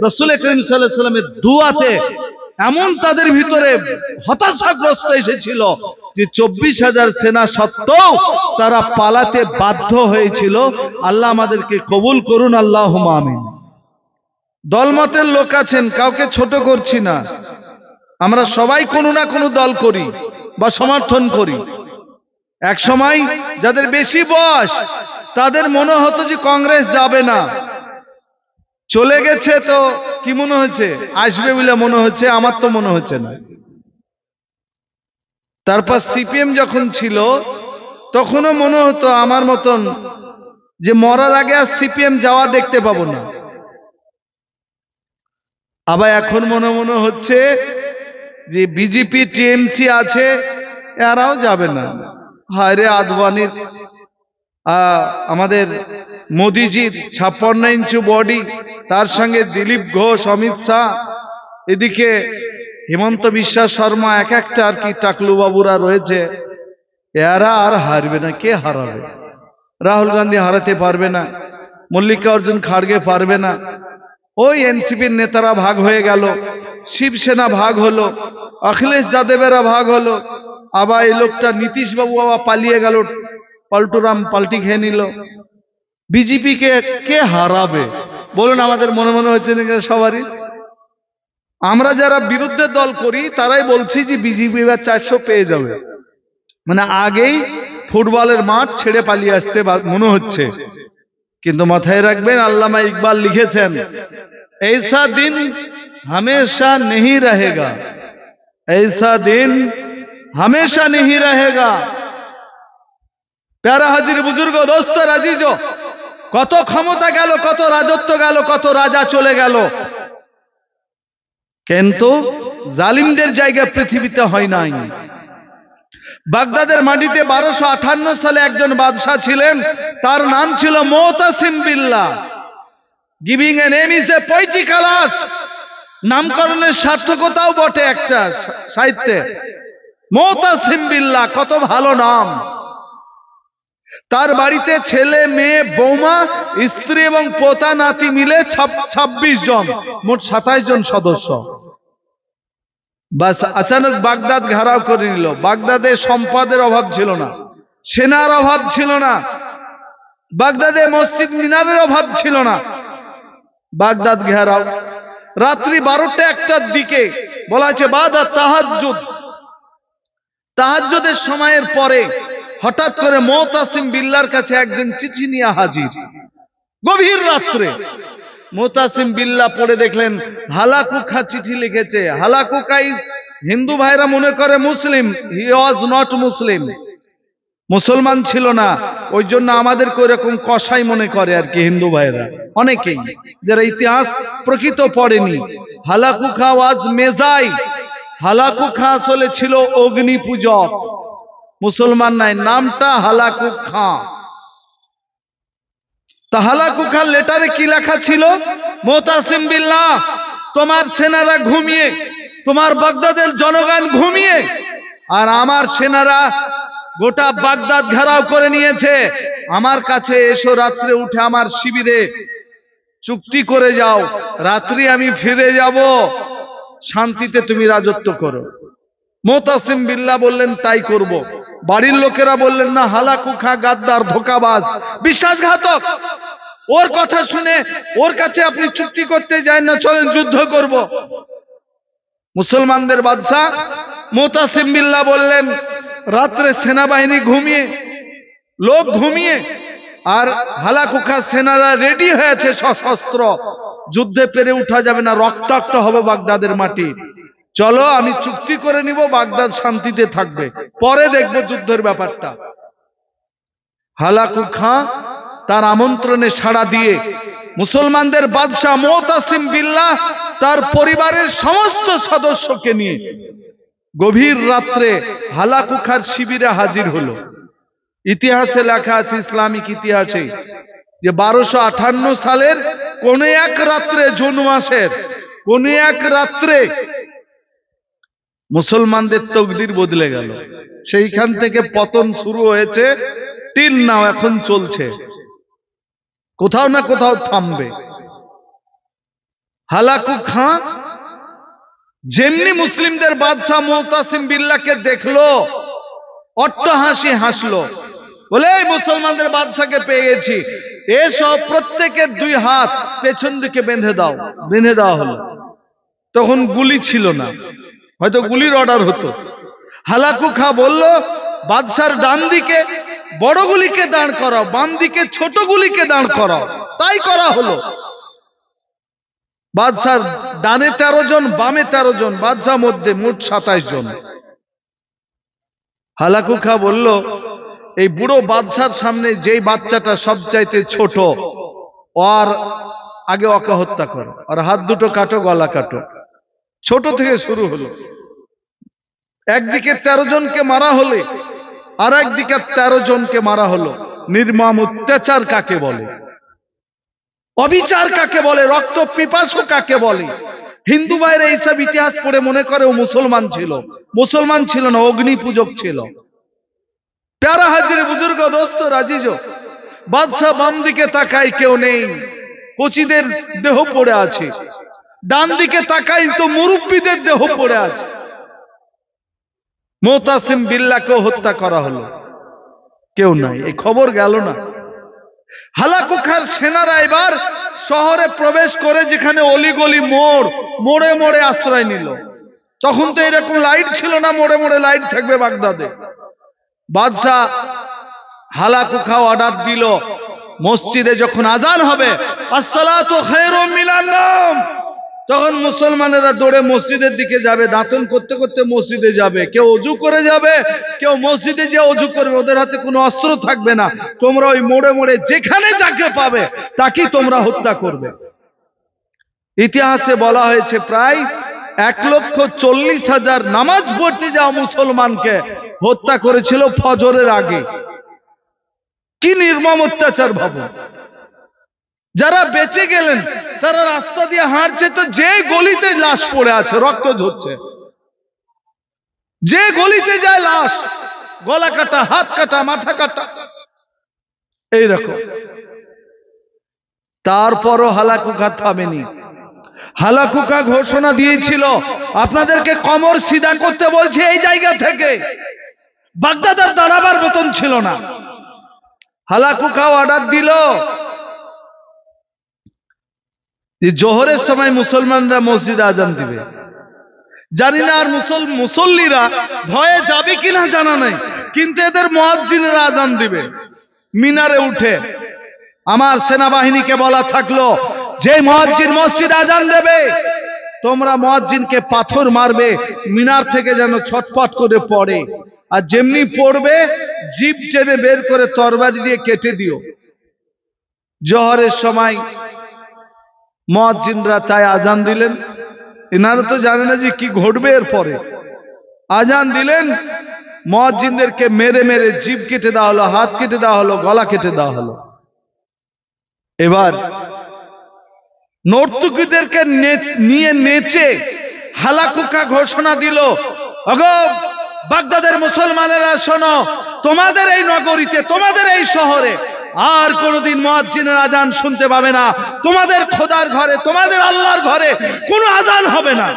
রাসূল করিম সাল্লাল্লাহু আলাইহি ওয়াসাল্লামের দুআতে এমন তাদের ভিতরে হতাশাগ্রস্ত এসেছিল যে 24,000 সেনা সত্ত্বেও তারা পালাতে বাধ্য হয়েছিল। আল্লাহ আমাদেরকে কবুল করুন, আল্লাহুম্মা আমিন। দলমতের লোক আছেন, কাউকে ছোট করছি না, আমরা সবাই কোনো না কোনো দল করি, বা সমর্থন করি। এক সময় যাদের বেশি বয়স তাদের মনে হতো যে কংগ্রেস যাবে না, চলে গেছে তো কি মনে হচ্ছে, আসবে বলে মনে হচ্ছে, আমার তো মনে হচ্ছে না। তারপর সিপিএম যখন ছিল তখনও মনে হতো আমার মতন যে মরার আগে আর সিপিএম যাওয়া দেখতে পাবো না। আবার এখন মনে হচ্ছে যে বিজেপি টিএমসি আছে, এরাও যাবে না। হায় রে, আদবানির আমাদের মোদিজির 56 ইঞ্চি বডি, তার সঙ্গে দিলীপ ঘোষ, অমিত শাহ, এদিকে হিমন্ত বিশ্বাস শর্মা, এক একটা আর কি টাকলু বাবুরা রয়েছে, এরা আর হারবে না। কে হারাবে? রাহুল গান্ধী হারাতে পারবে না, মল্লিকার্জুন খাড়গে পারবে না। ওই এনসিপির নেতারা ভাগ হয়ে গেল, শিবসেনা ভাগ হলো, অখিলেশ যাদবেরা ভাগ হলো, আবার এই লোকটা নীতিশ বাবু আবার পালিয়ে গেল, পল্টুরাম পাল্টি খেয়ে নিল। বিজেপি কে হারাবে বলুন? আমাদের মনে হচ্ছে না সবারই? আমরা যারা বিরুদ্ধে দল করি তারাই বলছি যে বিজেপি এবার 400 পেয়ে যাবে, মানে আগেই ফুটবলের মাঠ ছেড়ে পালিয়ে আসতে মনে হচ্ছে। কিন্তু মাথায় রাখবেন, আল্লামা ইকবাল লিখেছেন, ऐसा दिन हमेशा नहीं रहेगा, ऐसा दिन हमेशा नहीं रहेगा। प्यारा हाजिर बुजुर्ग दोस्त আজিজো, কত ক্ষমতা গেল, কত রাজত্ব গেল, কত রাজা চলে গেল, কিন্তু জালিমদের জায়গা পৃথিবীতে হয় নাই। বাগদাদের মাটিতে 1258 সালে একজন বাদশা ছিলেন, তার নাম ছিল Mutasim Billah. Giving a name is a poetical art, নামকরণের সার্থকতাও বটে একটা সাহিত্যে। মুতাসিম বিল্লাহ, কত ভালো নাম। তার বাড়িতে ছেলে, মেয়ে, বৌমা, স্ত্রী এবং পোতা নাতি মিলে 26 জন, মোট 27 জন সদস্য। বাস আচানক বাগদাদ ঘেরাও করে নিল। বাগদাদে সম্পদের অভাব ছিল না, সেনার অভাব ছিল না, বাগদাদে মসজিদ মিনারের অভাব ছিল না। বাগদাদ ঘেরাও, রাত্রি 12টা-1টার দিকে বলা আছে বাদা তাহাজ্জুদ, তাহাজ্জুদের সময়ের পরে হঠাৎ করে মুতাসিম বিল্লাহর কাছে একজন চিঠি নিয়ে হাজির। গভীর রাত্রে মুতাসিম বিল্লাহ পড়ে দেখলেন হালাকু খা চিঠি লিখেছে। হালাকু খাই হিন্দু ভাইরা মনে করে মুসলিম, হি ওয়াজ নট মুসলিম, মুসলমান ছিল না। ওই জন্য আমাদেরকে ওইরকম কসাই মনে করে আর কি হিন্দু ভাইরা, অনেকেই যারা ইতিহাস প্রকৃত পড়েনি। হালাকু খা ওয়াজ মেজাই, হালাকু খা আসলে ছিল অগ্নি পূজক, মুসলমান নাই, নামটা হালাকু খা। তা হালাকু খার লেটারে কি লেখা ছিল? মুতাসিম বিল্লাহ, তোমার সেনারা ঘুমিয়ে, তোমার বাগদাদের জনগণ ঘুমিয়ে, আর আমার সেনারা গোটা বাগদাদ ঘেরাও করে নিয়েছে। আমার কাছে এসো, রাত্রে উঠে আমার শিবিরে চুক্তি করে যাও, রাত্রি আমি ফিরে যাব, শান্তিতে তুমি রাজত্ব করো। মুতাসিম বিল্লাহ বললেন তাই করব। বাড়ির লোকেরা বললেন না, হালাকু খা গাদ্দার, ধোঁকাবাজ, বিশ্বাসঘাতক, ওর কথা শুনে ওর কাছে আপনি চুক্তি করতে যান না, চলেন যুদ্ধ করব। মুসলমানদের বাদশা মুতাসিম বিল্লাহ বললেন, রাত্রে সেনাবাহিনী ঘুমিয়ে, লোক ঘুমিয়ে, আর হালাকু খা সেনারা রেডি হয়েছে সশস্ত্র, যুদ্ধে পেরে উঠা যাবে না, রক্তাক্ত হবে বাগদাদের মাটি। চলো আমি চুক্তি করে নিব, বাগদাদ শান্তিতে থাকবে, পরে দেখব যুদ্ধের ব্যাপারটা। হালাকু খা তার আমন্ত্রণে সাড়া দিয়ে মুসলমানদের বাদশা মুতাসিম বিল্লাহ তার পরিবারের সমস্ত সদস্যকে নিয়ে গভীর রাত্রে হালাকু খার শিবিরে হাজির হলো। ইতিহাসে লেখা আছে, ইসলামিক ইতিহাসে, যে 1258 সালের কোন এক রাত্রে, জুন মাসের কোন এক রাত্রে মুসলমানদের তকদির বদলে গেল। সেইখান থেকে পতন শুরু হয়েছে, টিল নাও এখন চলছে, কোথাও না কোথাও থামবে। হালাকু খাঁ যেমনি মুসলিমদের বাদশাহ মুতাসিম বিল্লাহকে দেখলো, অট্টহাসি হাসলো, বলে এই মুসলমানদের বাদশাকে পেয়ে গেছি, এসব প্রত্যেকের 2 হাত পেছন দিকে বেঁধে দাও। বেঁধে দেওয়া হলো। তখন গুলি ছিল না, হয়তো গুলির অর্ডার হতো। হালাকু খা বলল, বাদশার ডান দিকে বড়গুলিকে দাঁড় করাও, বাম দিকে ছোটগুলিকে দাঁড় করাও। তাই করা হলো। বাদশার ডানে 13 জন, বামে 13 জন, বাদশাহ মধ্যে মোট 27 জন। হালাকু খা বলল, এই বুড়ো বাদশার সামনে যেই বাচ্চাটা সবচাইতে ছোট, আর আগে ওকে হত্যা করো, আর হাত দুটো কাটো, গলা কাটো। ছোট থেকে শুরু হলো। একদিকে 13 জনকে মারা হলে আর একদিকে 13 জনকে মারা হলো। নির্মম অত্যাচার কাকে বলে? অবিচার কাকে বলে? রক্ত পিপাসু কাকে বলে? হিন্দু ভাইরা এইসব ইতিহাস পড়ে মনে করে ও মুসলমান ছিল। মুসলমান ছিল না, অগ্নি পূজক ছিল। প্যারা হাজির বুজুর্গ, দোস্ত, রাজিজ, বাদশা বাম দিকে তাকাই, কেউ নেই, কচিদের দেহ পড়ে আছে। ডান দিকে তাকাই তো মুরব্বীদের দেহ পড়ে আছে। মুতাসিম বিল্লাহকে হত্যা করা হলো, কেউ নাই। এই খবর গেল না। হালাকু খার সেনারা এবার শহরে প্রবেশ করে, যেখানে অলিগলি মোড়, মোড়ে মোড়ে আশ্রয় নিল। তখন তো এরকম লাইট ছিল না, মোড়ে মোড়ে লাইট থাকবে বাগদাদে। বাদশাহ হালাকু খা অর্ডার দিল, মসজিদে যখন আজান হবে, আসসালাতু খায়রুম মিনান নাওম, তখন মুসলমানেরা দৌড়ে মসজিদের দিকে যাবে। দাঁতন করতে করতে মসজিদে যাবে। কেউ অজু করে যাবে, কেউ মসজিদে যে অজু করবে। ওদের হাতে কোনো অস্ত্র থাকবে না। তোমরা ওই মোড়ে মোড়ে যেখানে যাকে পাবে তাকেই তোমরা হত্যা করবে। ইতিহাসে বলা হয়েছে প্রায় 1,40,000 নামাজ পড়তে যাওয়া মুসলমানকে হত্যা করেছিল ফজরের আগে। কি নির্মম অত্যাচার ভাবো। যারা বেঁচে গেলেন তারা রাস্তা দিয়ে হাঁটছে, তো যে গলিতে লাশ পড়ে আছে, রক্ত ঝরছে। যে গলিতে যায় লাশ, গলা কাটা, হাত কাটা, মাথা কাটা, এইরকম। তারপরও হালাকু খা থামেনি। হালাকু খা ঘোষণা দিয়েছিল, আপনাদেরকে কমর সিধা করতে বলছে এই জায়গা থেকে। বাগদাদের দাঁড়াবার মতন ছিল না। হালাকু খা অর্ডার দিল যে জোহরের সময় মুসলমানরা মসজিদে আজান দিবে। জানি না আর মুসল্লিরা ভয়ে যাবে কিনা জানা নাই, কিন্তু এদের মুয়াজ্জিনেরা আজান দিবে। মিনারে উঠে আমার সেনাবাহিনীকে বলা থাকলো, যে মুয়াজ্জিন মসজিদে আজান দেবে, তোমরা মুয়াজ্জিনকে পাথর মারবে, মিনার থেকে যেন ছটফট করে পড়ে। আর যেমনি পড়বে, জিভ টেনে বের করে তরবারি দিয়ে কেটে দিও। জোহরের সময় মুয়াজ্জিনরা তাই আজান দিলেন। এনারা তো জানে না যে কি ঘটবে এরপরে। আজান দিলেন, মুয়াজ্জিনদেরকে মেরে মেরে জিভ কেটে দেওয়া হলো, হাত কেটে দেওয়া হলো, গলা কেটে দেওয়া হলো। এবার নর্তকীদেরকে নিয়ে নেচে হালাকু খা ঘোষণা দিল, ওগো বাগদাদের মুসলমানেরা শোনো, তোমাদের এই নগরীতে, তোমাদের এই শহরে আর কোনদিন মুয়াজ্জিনের আজান শুনতে পাবে না। তোমাদের খোদার ঘরে, তোমাদের আল্লাহর ঘরে কোনো আজান হবে না।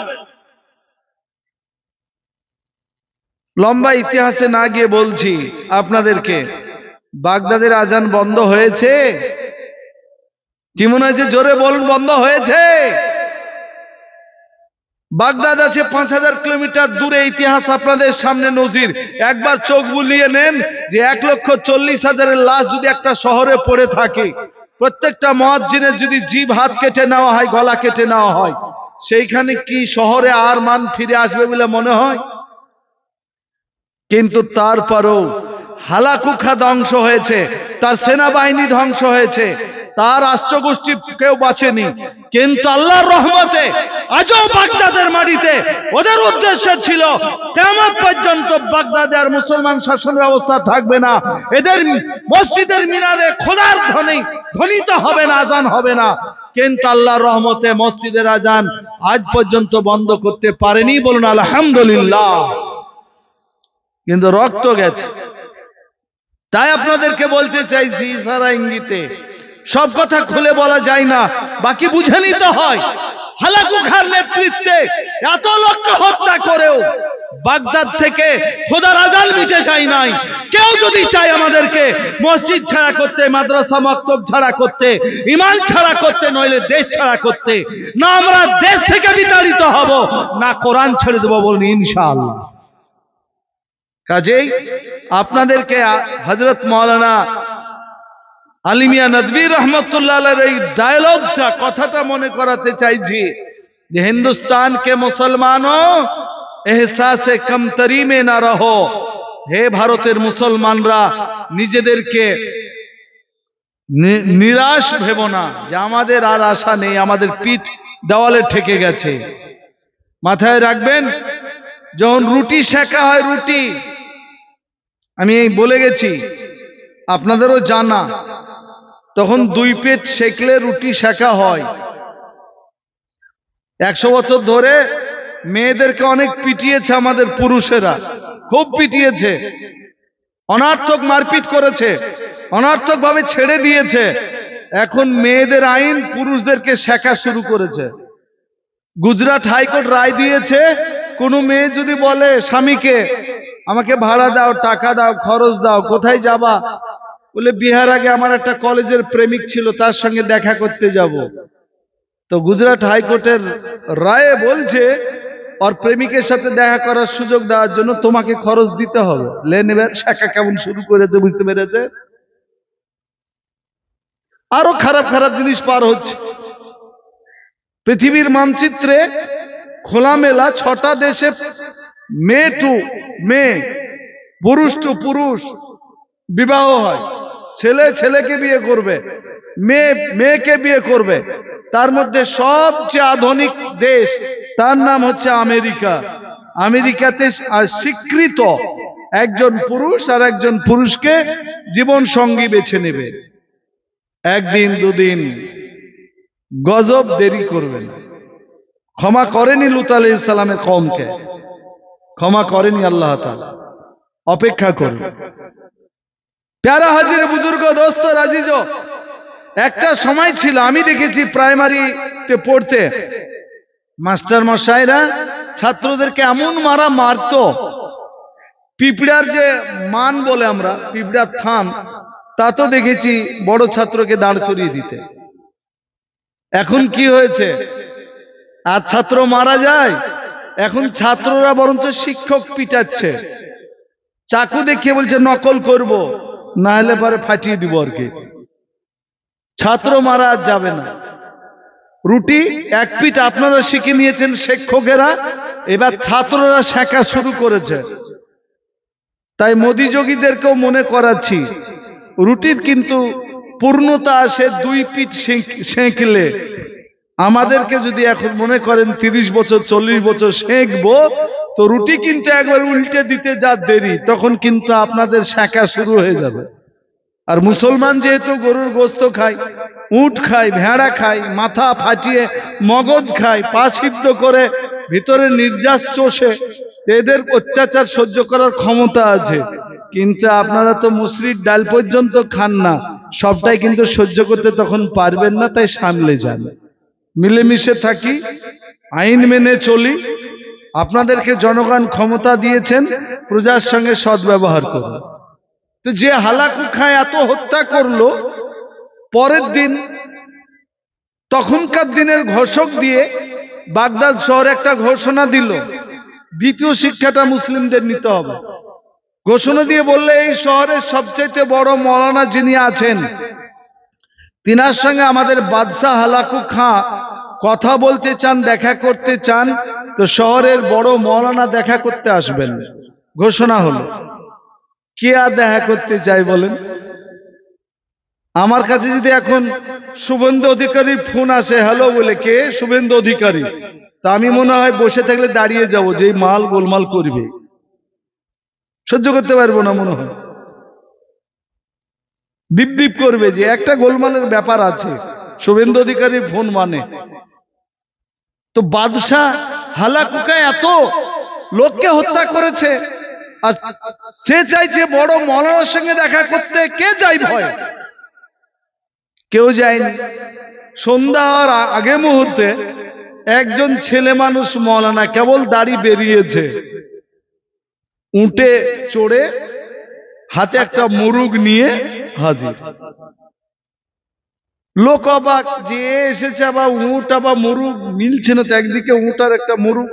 লম্বা ইতিহাসে না গিয়ে বলছি আপনাদেরকে, বাগদাদের আজান বন্ধ হয়েছে? কি মনে হয়েছে? জোরে বলুন, বন্ধ হয়েছে? বাগদাদ আছে 5000 কিলোমিটার দূরে। ইতিহাস আপনাদের সামনে নজির। একবার চোখ বুলিয়ে নেন যে 1,40,000 লাশ যদি একটা শহরে পড়ে থাকে, প্রত্যেকটা মুয়াজ্জিনের যদি জিভ, হাত কেটে নেওয়া হয়, গলা কেটে নেওয়া হয়, সেইখানে কি শহরে আর মান ফিরে আসবে বলে মনে হয়? কিন্তু তারপরও হালাকু খা ধ্বংস হয়েছে, তার সেনাবাহিনী ধ্বংস হয়েছে, তার রাষ্ট্রগোষ্ঠী কেউ বাঁচেনি। কিন্তু আল্লাহর রহমতে আজও বাগদাদের মাটিতে ওদের উদ্দেশ্য ছিল কিয়ামত পর্যন্ত বাগদাদে আর মুসলমান শাসন ব্যবস্থা থাকবে না। এদের মসজিদের মিনারে খোদার ধ্বনি ধ্বনিত হবে না, আজান হবে না। কিন্তু আল্লাহর রহমতে মসজিদের আজান আজ পর্যন্ত বন্ধ করতে পারেনি। বলুন আলহামদুলিল্লাহ। কিন্তু রক্ত গেছে। তাই আপনাদেরকে বলতে চাইছি, ইশারা ইঙ্গিতে, সব কথা খুলে বলা যায় না, বাকি বুঝে নিতে হয়। হালাকু খার নেতৃত্বে এত লোককে হত্যা করেও বাগদাদ থেকে খোদার আজান মিটে যায় নাই। কেউ যদি চায় আমাদেরকে মসজিদ ছাড়া করতে, মাদ্রাসা মক্তব ছাড়া করতে, ইমান ছাড়া করতে, নইলে দেশ ছাড়া করতে, না আমরা দেশ থেকে বিতাড়িত হব, না কোরআন ছেড়ে দেবো। বলুন ইনশাআল্লাহ। কাজেই আপনাদেরকে হযরত মাওলানা আলী মিয়া নদভী রহমতুল্লাহ আলাইহির এই ডায়লগটা, কথাটা মনে করাতে চাইছি যে হিন্দুস্তান কে মুসলমানো এহসাসে কমতরি মে না রহো। হে ভারতের মুসলমানরা, নিজেদেরকে নিরাশ ভেবো না যে আমাদের আর আশা নেই, আমাদের পিঠ দেওয়ালে ঠেকে গেছে। মাথায় রাখবেন, যখন রুটি সেকা হয়, রুটি আমি এই বলে গেছি, আপনাদেরও জানা, তখন 2 পেট সেকলে রুটি সেকা হয়। 100 বছর ধরে মেয়েদেরকে অনেক পিটিয়েছে আমাদের পুরুষেরা, খুব পিটিয়েছে, অনার্থক মারপিট করেছে, অনার্থক ভাবে ছেড়ে দিয়েছে। এখন মেয়েদের আইন পুরুষদেরকে শেখা শুরু করেছে। গুজরাট হাইকোর্ট রায় দিয়েছে, কোনো মেয়ে যদি বলে স্বামীকে আমাকে ভাড়া দাও, টাকা দাও, খরচ দাও, কোথায় যাবা, বলে বিহার আগে আমার একটা কলেজের প্রেমিক ছিল, তার সঙ্গে দেখা করতে যাব, তো গুজরাট হাইকোর্টের রায়ে বলছে আর প্রেমিকের সাথে দেখা করার সুযোগ দেওয়ার জন্য তোমাকে খরচ দিতে হবে। লেন এবার শেখা কেমন শুরু করেছে, বুঝতে পেরেছে? আরো খারাপ খারাপ জিনিস পার হচ্ছে। পৃথিবীর মানচিত্রে খোলামেলা 6টা দেশে মেয়ে টু মেয়ে, পুরুষ টু পুরুষ বিবাহ হয়। ছেলে ছেলেকে বিয়ে করবে, মেয়ে মেয়েকে বিয়ে করবে। তার মধ্যে সবচেয়ে আধুনিক দেশ, তার নাম হচ্ছে আমেরিকা। আমেরিকাতে স্বীকৃত একজন পুরুষ আর একজন পুরুষকে জীবন সঙ্গী বেছে নেবে। 1 দিন 2 দিন, গজব দেরি করবেন। ক্ষমা করেনি লূত আলাইহিস সালামের কওমকে, ক্ষমা করেনি আল্লাহ তাআলা, অপেক্ষা করুন। প্যারা হাজির বুজুর্গ, দোস্ত আজিজ, একটা সময় ছিল, আমি দেখেছি প্রাইমারিতে পড়তে, মাস্টার মশাইরা ছাত্রদেরকে এমন মারা মারতো, পিঁপড়ার যে মান বলে আমরা, পিঁপড়ার থান, তা তো দেখেছি বড় ছাত্রকে দাঁড় করিয়ে দিতে। এখন কি হয়েছে, আর ছাত্র মারা যায়, এখন ছাত্ররা বরঞ্চ শিক্ষক পিটাচ্ছে, চাকু দেখিয়ে বলছে নকল করব, না হলে পরে ফাটিয়ে দিব আর কি। ছাত্র মারা আর যাবে না। রুটি 1 পিঠ আপনারা শিখে নিয়েছেন শিক্ষকেরা, এবার ছাত্ররা শেখা শুরু করেছে। তাই মোদি যোগীদেরকেও মনে করাচ্ছি, রুটির কিন্তু পূর্ণতা আসে 2 পিঠ সেঁকলে। আমাদেরকে যদি এখন মনে করেন 30 বছর 40 বছর সেঁকবো, তো রুটি কিন্তু একবার উল্টে দিতে যা দেরি, তখন কিন্তু আপনাদের শেখা শুরু হয়ে যাবে। আর মুসলমান যেহেতু গরুর গোস্ত খায়, উট খায়, ভেড়া খায়, মাথা ফাটিয়ে মগজ খায়, পা সিদ্ধ করে ভিতরে নির্যাস চষে, এদের অত্যাচার সহ্য করার ক্ষমতা আছে। কিন্তু আপনারা তো মুসরির ডাল পর্যন্ত খান না, সবটাই কিন্তু সহ্য করতে তখন পারবেন না। তাই সামলে যান, মিলেমিশে থাকি, আইন মেনে চলি। আপনাদেরকে জনগণ ক্ষমতা দিয়েছেন, প্রজার সঙ্গে সদ্ব্যবহার করুন। তো যে হালাকু খায় এত হত্যা করলো, পরের দিন তখনকার দিনের ঘোষক দিয়ে বাগদাদ শহরে একটা ঘোষণা দিল, দ্বিতীয় শিক্ষাটা মুসলিমদের নিতে হবে। ঘোষণা দিয়ে বললে এই শহরের সবচেয়ে বড় মৌলানা যিনি আছেন, তিনার সঙ্গে আমাদের বাদশাহ হালাকু খাঁ কথা বলতে চান, দেখা করতে চান, তো শহরের বড় মৌলানা দেখা করতে আসবেন। ঘোষণা হলো। কে আর দেখা করতে চাই বলেন? আমার কাছে যদি এখন শুভেন্দু অধিকারীর ফোন আসে, হ্যালো বলে, কে? শুভেন্দু অধিকারী, তা আমি মনে হয় বসে থাকলে দাঁড়িয়ে যাব, যে মাল গোলমাল করবে, সহ্য করতে পারবো না মনে হয়। দীপ দীপ করবে যে একটা গোলমালের ব্যাপার আছে, শুভেন্দু অধিকারীর ফোন মানে। তো বাদশাহ হালাকুকা এত লোককে হত্যা করেছে, আর সে চাইছে বড় মৌলানার সঙ্গে দেখা করতে। কে যাই ভয়? কেউ যায়নি। সন্ধ্যা হওয়ার আগে মুহূর্তে একজন ছেলে মানুষ মৌলানা, কেবল দাড়ি বেরিয়েছে, উঠে চড়ে হাতে একটা মুরুগ নিয়ে হাজির। লোক অবাক যে এসেছে, আবার উট আবার মুরুগ মিলছে না তো, একদিকে উট আর একটা মুরুগ।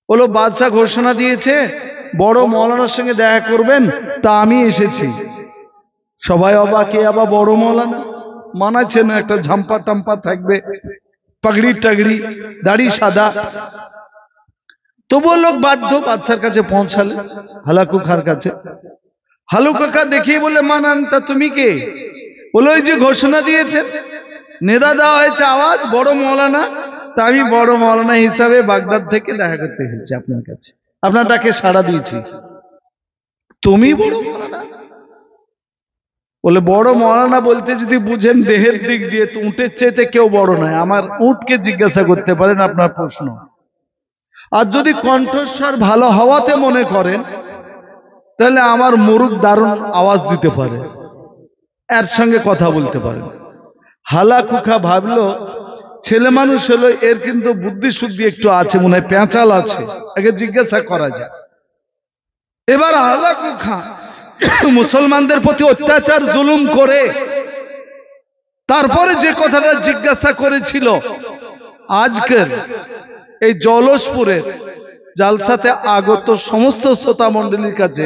বলো বাদশাহ ঘোষণা দিয়েছে বড় মৌলানার সঙ্গে দেখা করবেন, তা আমি এসেছি। সবাই অবাক, এ আবার বড় মৌলানা, মানাচ্ছে না, একটা ঝাম্পা টাম্পা থাকবে, পাগড়ি টাগড়ি, দাড়ি সাদা। তবুও লোক বাধ্য বাদশার কাছে পৌঁছালে, হালাকু খার কাছে। হালু কাকা দেখিয়ে বলে, মানান, তা তুমি কে? বলে, ওই যে ঘোষণা দিয়েছেন, নেদা দেওয়া হয়েছে, আওয়াজ বড় মৌলানা। তা আমি বড় মৌলানা হিসাবে বাগদাদ থেকে দেখা করতে এসেছি আপনার কাছে, আপনার ডাকে সাড়া দিয়েছি। তুমি বড় মৌলানা? বলে, বড় মৌলানা বলতে যদি বুঝেন দেহের দিক দিয়ে, তো উটের চাইতে কেউ বড় নয়। আমার উটকে জিজ্ঞাসা করতে পারেন আপনার প্রশ্ন। আর যদি কণ্ঠস্বর ভালো হওয়াতে মনে করেন, তাহলে আমার মুরুখ দারুণ আওয়াজ দিতে পারে, এর সঙ্গে কথা বলতে পারেন। হালাকুখা ভাবলো, ছেলে মানুষ হলো, এর কিন্তু বুদ্ধি শুদ্ধি একটু আছে, মনে হয় পেঁচাল আছে, আগে জিজ্ঞাসা করা যায়। এবার হালাকুখা মুসলমানদের প্রতি অত্যাচার জুলুম করে তারপরে যে কথাটা জিজ্ঞাসা করেছিল, আজকের এই জলসপুরের জালসাতে আগত সমস্ত শ্রোতা মণ্ডলীর কাছে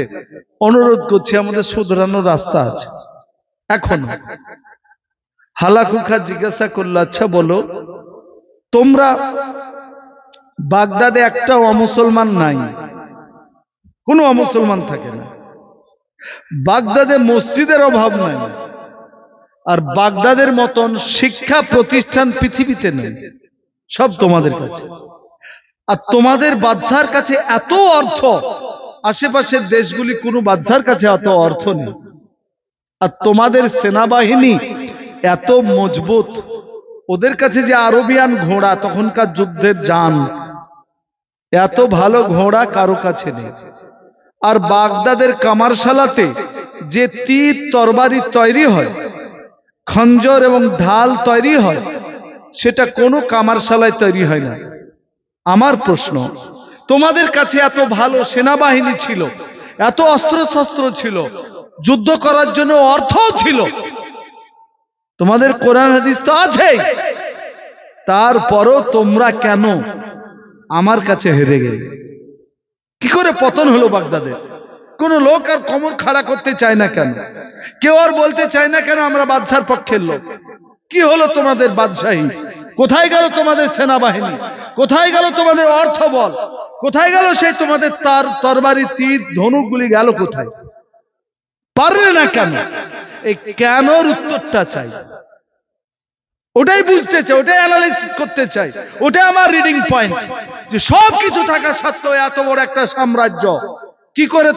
অনুরোধ করছি, আমাদের শুধরানোর রাস্তা আছে এখন। হালাকুখা জিজ্ঞাসা করলো, আচ্ছা বলো, তোমরা বাগদাদে একটা অমুসলমান নাই, কোনো অমুসলমান থাকে না, বাগদাদে মসজিদের অভাব নাই, আর বাগদাদের মতন শিক্ষা প্রতিষ্ঠান পৃথিবীতে নেই, সব তোমাদের কাছে। আর তোমাদের বাদশার কাছে এত অর্থ, আশেপাশের দেশগুলি কোনো বাদশার কাছে এত অর্থ নেই। আর তোমাদের সেনাবাহিনী এত মজবুত, ওদের কাছে যে আরবিয়ান ঘোড়া, তখনকার যুদ্ধের যান, এত ভালো ঘোড়া কারো কাছে নেই। আর বাগদাদের কামারশালাতে যে তীর তরবারি তৈরি হয়, খঞ্জর এবং ঢাল তৈরি হয়, সেটা কোনো কামারশালায় তৈরি হয় না। আমার প্রশ্ন, তোমাদের কাছে এত ভালো সেনাবাহিনী ছিল, এত অস্ত্র শস্ত্র ছিল, যুদ্ধ করার জন্য অর্থও ছিল, তোমাদের কোরআন হাদিস তো আছে, তারপরও তোমরা কেন আমার কাছে হেরে গেলে? কি করে পতন হলো বাগদাদের? কোন লোক আর কোমর খাড়া করতে চায় না কেন? কেউ আর বলতে চায় না কেন আমরা বাদশার পক্ষের লোক? কি হলো তোমাদের বাদশাহী? কোথায় গেল তোমাদের সেনাবাহিনী? কোথায় গেল তোমাদের অর্থবল? কোথায় গেল সেই তোমাদের তার তরবারি তীর ধনুকগুলি গেল কোথায়? পারলে না কেন? এই কেনর উত্তরটা চাই, ওটাই বুঝতে চাই, ওটাই অ্যানালাইসিস করতে চাই, ওটাই আমার রিডিং পয়েন্ট। যে সব কিছু থাকা সত্ত্বেও এত বড় একটা সাম্রাজ্য কি করে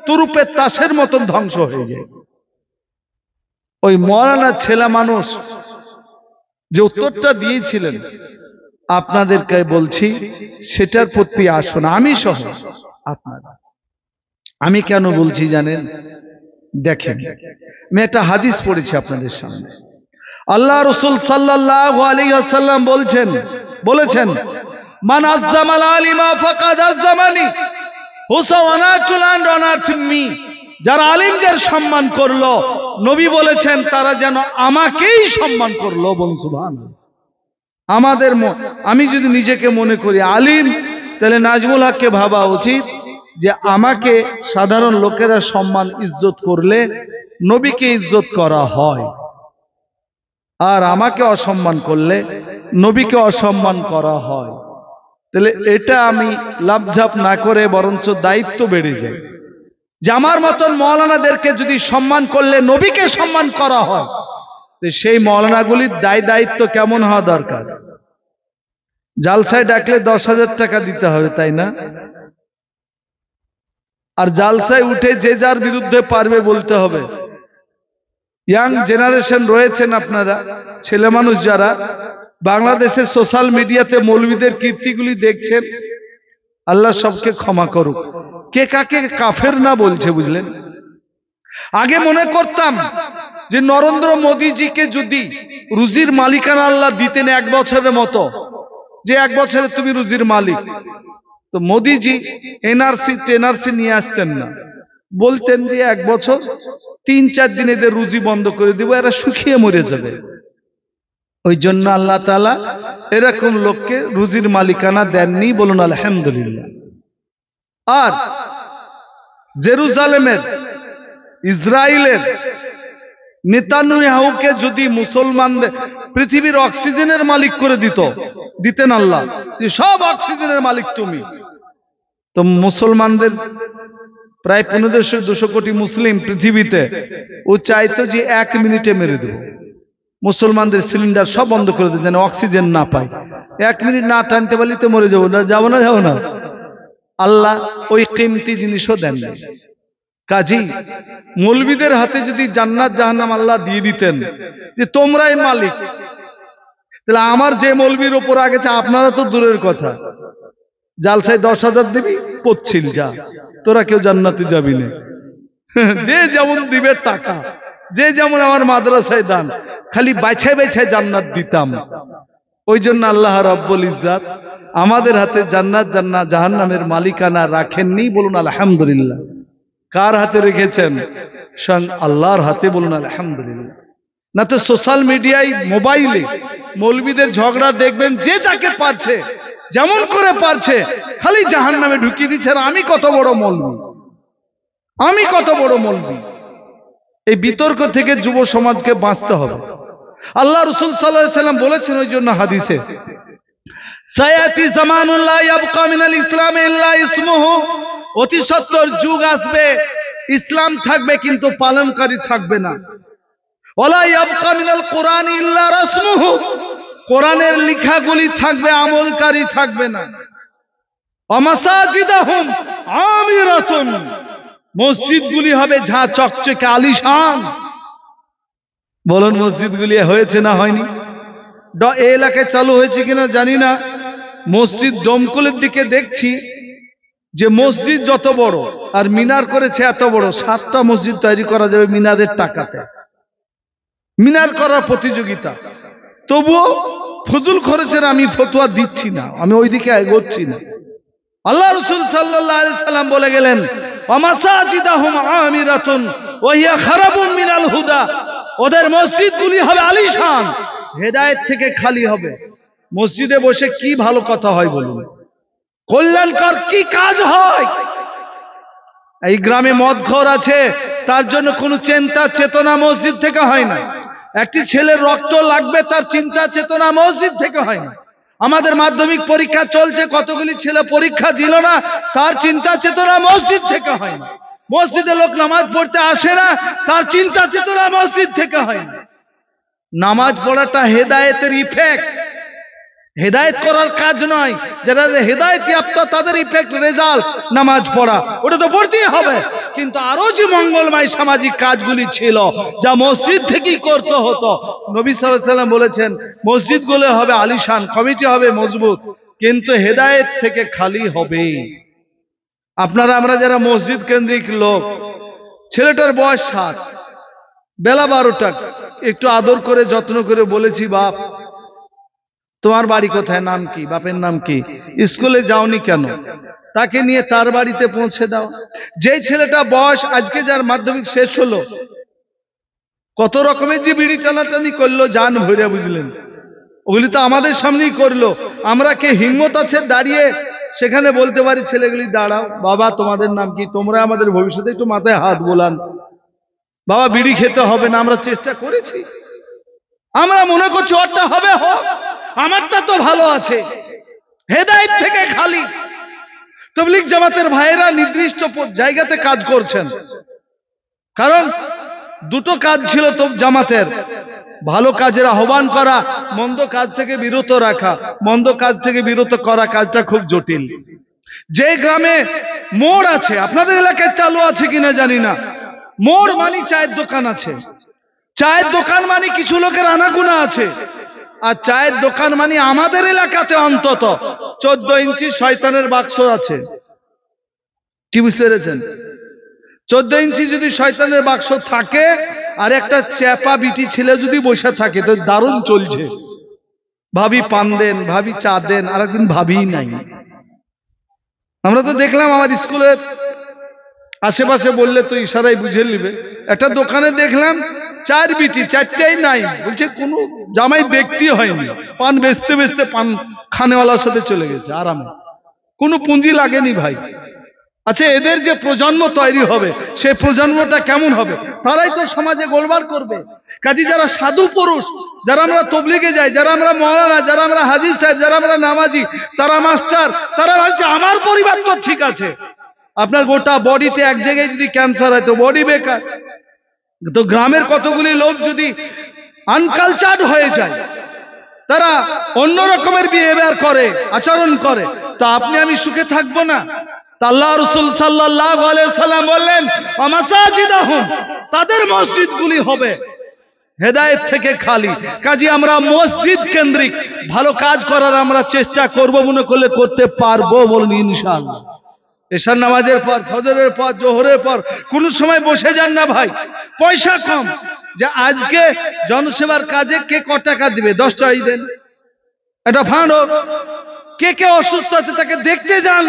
তুরুপের তাসের মতন ধ্বংস হয়ে যায়? ওই মৌলানা ছেলে মানুষ যে উত্তরটা দিয়েছিলেন, আপনাদেরকে বলছি, সেটার প্রতি আসুন, আমি সহ আপনারা। আমি কেন বলছি জানেন? দেখেন, আমি একটা হাদিস পড়েছি আপনাদের সামনে। আল্লাহ রাসূল সাল্লাল্লাহু আলাইহি ওয়াসাল্লাম বলেছেন, মান আযযামাল আলিমা ফাকাদ আযযামানি, হুসাওয়ানা টুলান অনার্থ মি। যারা আলিমদের সম্মান করলো, নবী বলেছেন তারা যেন আমাকেই সম্মান করলো। বলুন সুবহানাল্লাহ। আমি যদি নিজেকে মনে করি আলিম, তাহলে নাজমুল হককে ভাবা উচিত যে আমাকে সাধারণ লোকেরা সম্মান ইজ্জত করলে নবীকে ইজ্জত করা হয়, আর আমাকে অসম্মান করলে নবীকে অসম্মান করা হয়। তাহলে এটা আমি লাভঝাপ না করে বরঞ্চ দায়িত্ব বেড়ে যায় যে আমার মতন মৌলানাদেরকে যদি সম্মান করলে নবীকে সম্মান করা হয়, সেই মৌলানাগুলির দায়িত্ব কেমন হওয়া দরকার? জালসায় ডাকলে 10,000 টাকা দিতে হবে, তাই না? আর জালসায় উঠে যে যার বিরুদ্ধে পারবে বলতে হবে। ইয়াং জেনারেশন রয়েছেন আপনারা, ছেলে মানুষ যারা বাংলাদেশের সোশ্যাল মিডিয়াতে মৌলবীদের কীর্তিগুলি দেখছেন, আল্লাহ সবকে ক্ষমা করুক। কে কাকে কাফের না বলছে বুঝলেন? আগে মনে করতাম যে নরেন্দ্র মোদীজিকে যদি রুজির মালিকানা আল্লাহ দিতেন 1 বছরের মতো, যে 1 বছরে তুমি রুজির মালিক, তো মোদীজি এনআরসি নিয়ে আসতেন না, বলতেন যে 1 বছর 3-4 দিন এদের রুজি বন্ধ করে দিব, এরা শুকিয়ে মরে যাবে। ওই জন্য আল্লাহ তাআলা এরকম লোককে রুজির মালিকানা দেননি। বলুন আলহামদুলিল্লাহ। আর জেরুজালেমের, ইসরায়েলের নেতানিয়াহুকে যদি মুসলমানদের পৃথিবীর অক্সিজেনের মালিক করে দিতেন আল্লাহ, যে সব অক্সিজেনের মালিক তুমি, তো মুসলমানদের প্রায় 1500-200 কোটি মুসলিম পৃথিবীতে, ও চাইতো যে 1 মিনিটে মেরে দেব, মুসলমানদের সিলিন্ডার সব বন্ধ করে দেবে যেন অক্সিজেন না পায়। 1 মিনিট না টানতে পারলে তো মরে যাবো না, যাবো না। আল্লাহ ওই কিমতি জিনিসও দেন না। কাজী মৌলবীদের হাতে যদি জান্নাত জাহান্নাম আল্লাহ দিয়ে দিতেন যে তোমরাই মালিক, তাহলে আমার যে মৌলবীর ওপর আগেছে আপনারা তো দূরের কথা, জালসায় 10,000 দিবি পচ্ছিল, যা তোরা কেউ জান্নাতে যাবি না। যে যেমন দিবে টাকা, যে যেমন আমার মাদ্রাসায় দান, খালি বাছাই বাছাই জান্নাত দিতাম। ওই জন্য আল্লাহ রাব্বুল ইজ্জাত আমাদের হাতে জান্নাত জাহান্নামের মালিকানা রাখেননি। বলুন আলহামদুলিল্লাহ। কার হাতে রেখেছেন? স্বয়ং আল্লাহর হাতে। বলুন আলহামদুলিল্লাহ। না তো সোশ্যাল মিডিয়ায়, মোবাইলে মৌলবীদের ঝগড়া দেখবেন, যে যাকে পারছে যেমন করে পারছে খালি জাহান্নামে ঢুকিয়ে দিচ্ছে। আমি কত বড় মৌলবী, আমি কত বড় মৌলবী। এই বিতর্ক থেকে যুব সমাজকে বাঁচতে হবে। আল্লাহ রাসূল সাল্লাল্লাহু আলাইহি ওয়াসাল্লাম বলেছেন ওই জন্য হাদিসে, সায়াতি জামানুন লা ইয়াবকা মিনাল ইসলাম ইল্লা ইসমুহু, অতি সত্বর যুগ আসবে ইসলাম থাকবে কিন্তু পালনকারী থাকবে না। ওয়ালা ইয়াবকা মিনাল কুরআন ইল্লা রাসমুহু, কোরআনের লেখাগুলি থাকবে আমলকারী থাকবে না। ওয়া মাসাজিদাহুম আমিরাতুন, মসজিদগুলি হবে ঝা চকচকে আলিশান। বলুন মসজিদগুলি হয়েছে না হয়নি? এই এলাকায় চালু হয়েছে কিনা জানি না। মসজিদ দমকলের দিকে দেখছি যে মসজিদ যত বড় আর মিনার করেছে এত বড়, 7টা মসজিদ তৈরি করা যাবে মিনারের টাকাতে। মিনার করার প্রতিযোগিতা। তবুও ফজল খরচের আমি ফতোয়া দিচ্ছি না, আমি ওইদিকে এগোচ্ছি না। আল্লাহ রাসূল সাল্লাল্লাহু আলাইহি সাল্লাম বলে গেলেন, ওয়া মাসাজিদাহুম আমিরাতুন ওয়া হিয়া খারাবুম মিনাল হুদা, ওদের মসজিদগুলি হবে আলিশান, হেদায়েত থেকে খালি হবে। মসজিদে বসে কি ভালো কথা হয় বলুন? কল্যাণকর কি কাজ হয়? এই গ্রামে মদখোর আছে, তার জন্য কোনো চিন্তা চেতনা মসজিদ থেকে হয় না। একটি ছেলের রক্ত লাগবে, তার চিন্তা চেতনা মসজিদ থেকে হয় না। আমাদের মাধ্যমিক পরীক্ষা চলছে, কতগুলি ছেলে পরীক্ষা দিল না, তার চিন্তা চেতনা মসজিদ থেকে হয় না। মসজিদে লোক নামাজ পড়তে আসে না, তার চিন্তা চেতনা মসজিদ থেকে হয় না। নামাজ পড়াটা হেদায়েতের ইফেক্ট, হেদায়েত করার কাজ নয়। যারা হেদায়েত প্রাপ্ত তাদের ইফেক্ট, রেজাল্ট নামাজ পড়া, ওটা তো পড়তেই হবে। কিন্তু আরো যে মঙ্গলময় সামাজিক কাজগুলি ছিল যা মসজিদ থেকেই করতে হতো, নবী সাল্লাল্লাহু আলাইহি ওয়াসাল্লাম বলেছেন মসজিদগুলো হবে আলিশান, কমিটি হবে মজবুত, কিন্তু হেদায়েত থেকে খালি হবে। আপনারা আমরা যারা মসজিদ কেন্দ্রিক লোক, ছেলেটার বয়স 7, বেলা 12টা, একটু আদর করে যত্ন করে বলেছি, বাপ তোমার বাড়ি কোথায়, নাম কি, বাপের নাম কি, স্কুলে যাওনি কেন, তাকে নিয়ে তার বাড়িতে পৌঁছে দাও। যেই ছেলেটা বয়স, আজকে যার মাধ্যমিক শেষ হলো, কত রকমের যে বিড়ি টানাটানি করলো জান ভরে, বুঝলেন? ওগুলি তো আমাদের সামনেই করলো। আমরা কে হিম্মত আছে দাঁড়িয়ে সেখানে বলতে পারি ছেলেগুলি দাঁড়াও, বাবা তোমাদের নাম কি, তোমরা আমাদের ভবিষ্যতে একটু মাথায় হাত বোলান, বাবা বিড়ি খেতে হবে না। আমরা চেষ্টা করেছি, আমরা মনে করছি ওরটা হবে হোক, আমারটা তো ভালো আছে। হেদায়েত থেকে খালি। তাবলীগ জামাতের ভাইয়েরা নির্দিষ্ট জায়গাতে কাজ করছেন, কারণ দুটো কাজ ছিল তো জামাতের, ভালো কাজের আহ্বান করা, মন্দ কাজ থেকে বিরত রাখা। মন্দ কাজ থেকে বিরত করা কাজটা খুব জটিল। যে গ্রামে মোড় আছে, আপনাদের এলাকায় চালু আছে কিনা জানি না, মোড় মানে চায়ের দোকান আছে। চায়ের দোকান মানে কিছু লোকের আনাগোনা আছে, আর চায়ের দোকান মানে আমাদের এলাকাতে অন্তত 14 ইঞ্চি শয়তানের বাক্স আছে। কি বুঝতে পেরেছেন? 14 ইঞ্চি যদি শয়তানের বাক্স থাকে আর একটা চ্যাপা বিটি ছেলে যদি বসে থাকে, তো দারুণ চলছে। ভাবি পান দেন, ভাবি চা দেন, আর একদিন ভাবিই নাই। আমরা তো দেখলাম আমার স্কুলের আশেপাশে, বললে তো ইশারায় বুঝে নিবে, একটা দোকানে দেখলাম 4 বিটি, 4টাই নাই, বলছে কোনো জামাই দেখতেই হয়নি, পান বেচতে বেচতে পান খানেওয়ালার সাথে চলে গেছে আরামে, কোনো পুঁজি লাগেনি ভাই। আচ্ছা, এদের যে প্রজন্ম তৈরি হবে সেই প্রজন্মটা কেমন হবে? তারাই তো সমাজে গোলমাল করবে। কাজী যারা সাধু পুরুষ, যারা আমরা তবলিগে যাই, যারা আমরা মওলানা, যারা আমরা হাজী সাহেব, যারা আমরা নামাজি, তারা মাস্টার, তারা ভাবছে আমার পরিবার তো ঠিক আছে। আপনার গোটা বডিতে এক জায়গায় যদি ক্যান্সার হয় তো বডি বেকার। তো গ্রামের কতগুলি লোক যদি আনকালচার্ড হয়ে যায়, তারা অন্য রকমের বিহেভিয়ার করে, আচরণ করে, তো আপনি আমি সুখে থাকবো না? আল্লাহ রাসূল সাল্লাল্লাহু আলাইহি সাল্লাম বললেন, মাসাজিদাহুম, তাদের মসজিদগুলি হবে হেদায়েত থেকে খালি। কাজী আমরা মসজিদ কেন্দ্রিক ভালো কাজ করার আমরা চেষ্টা করব, মনে করলে করতে পারবো, বলুন ইনশাআল্লাহ। এশার নামাজের পর, ফজরের পর, জোহরের পর কোন সময় বসে যান না ভাই। পয়সা কম, যে আজকে জনসেবার কাজে কে ক টাকা দিবে, 10 টাকাই দেন, এটা ফান্ড হোক। কে কে অসুস্থ আছে তাকে দেখতে যান।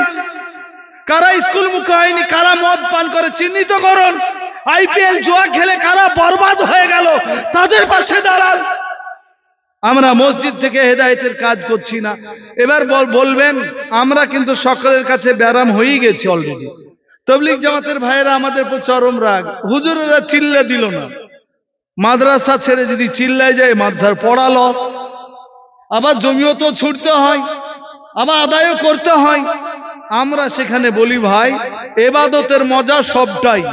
কারা স্কুল মুখ হয়নি, কারা মদ পান করে চিহ্নিত করুন। আইপিএল জুয়া খেলে কারা বরবাদ হয়ে গেল তাদের পাশে দাঁড়ান। আমরা মসজিদ থেকে হেদায়েতের কাজ করছি না। এবার বলবেন আমরা কিন্তু সকলের কাছে ব্যারাম হয়ে গেছি অলরেডি। তবলিগ জামাতের ভাইয়েরা আমাদের উপর চরম রাগ, হুজুরেরা চিল্লা দিল না। মাদ্রাসা ছেড়ে যদি চিল্লায় যায়, মাদ্রাসার পড়া লস, আবার জমিও তো ছুটতে হয়, আবার আদায়ও করতে হয়। আমরা সেখানে বলি ভাই ইবাদতের মজা সবটাই,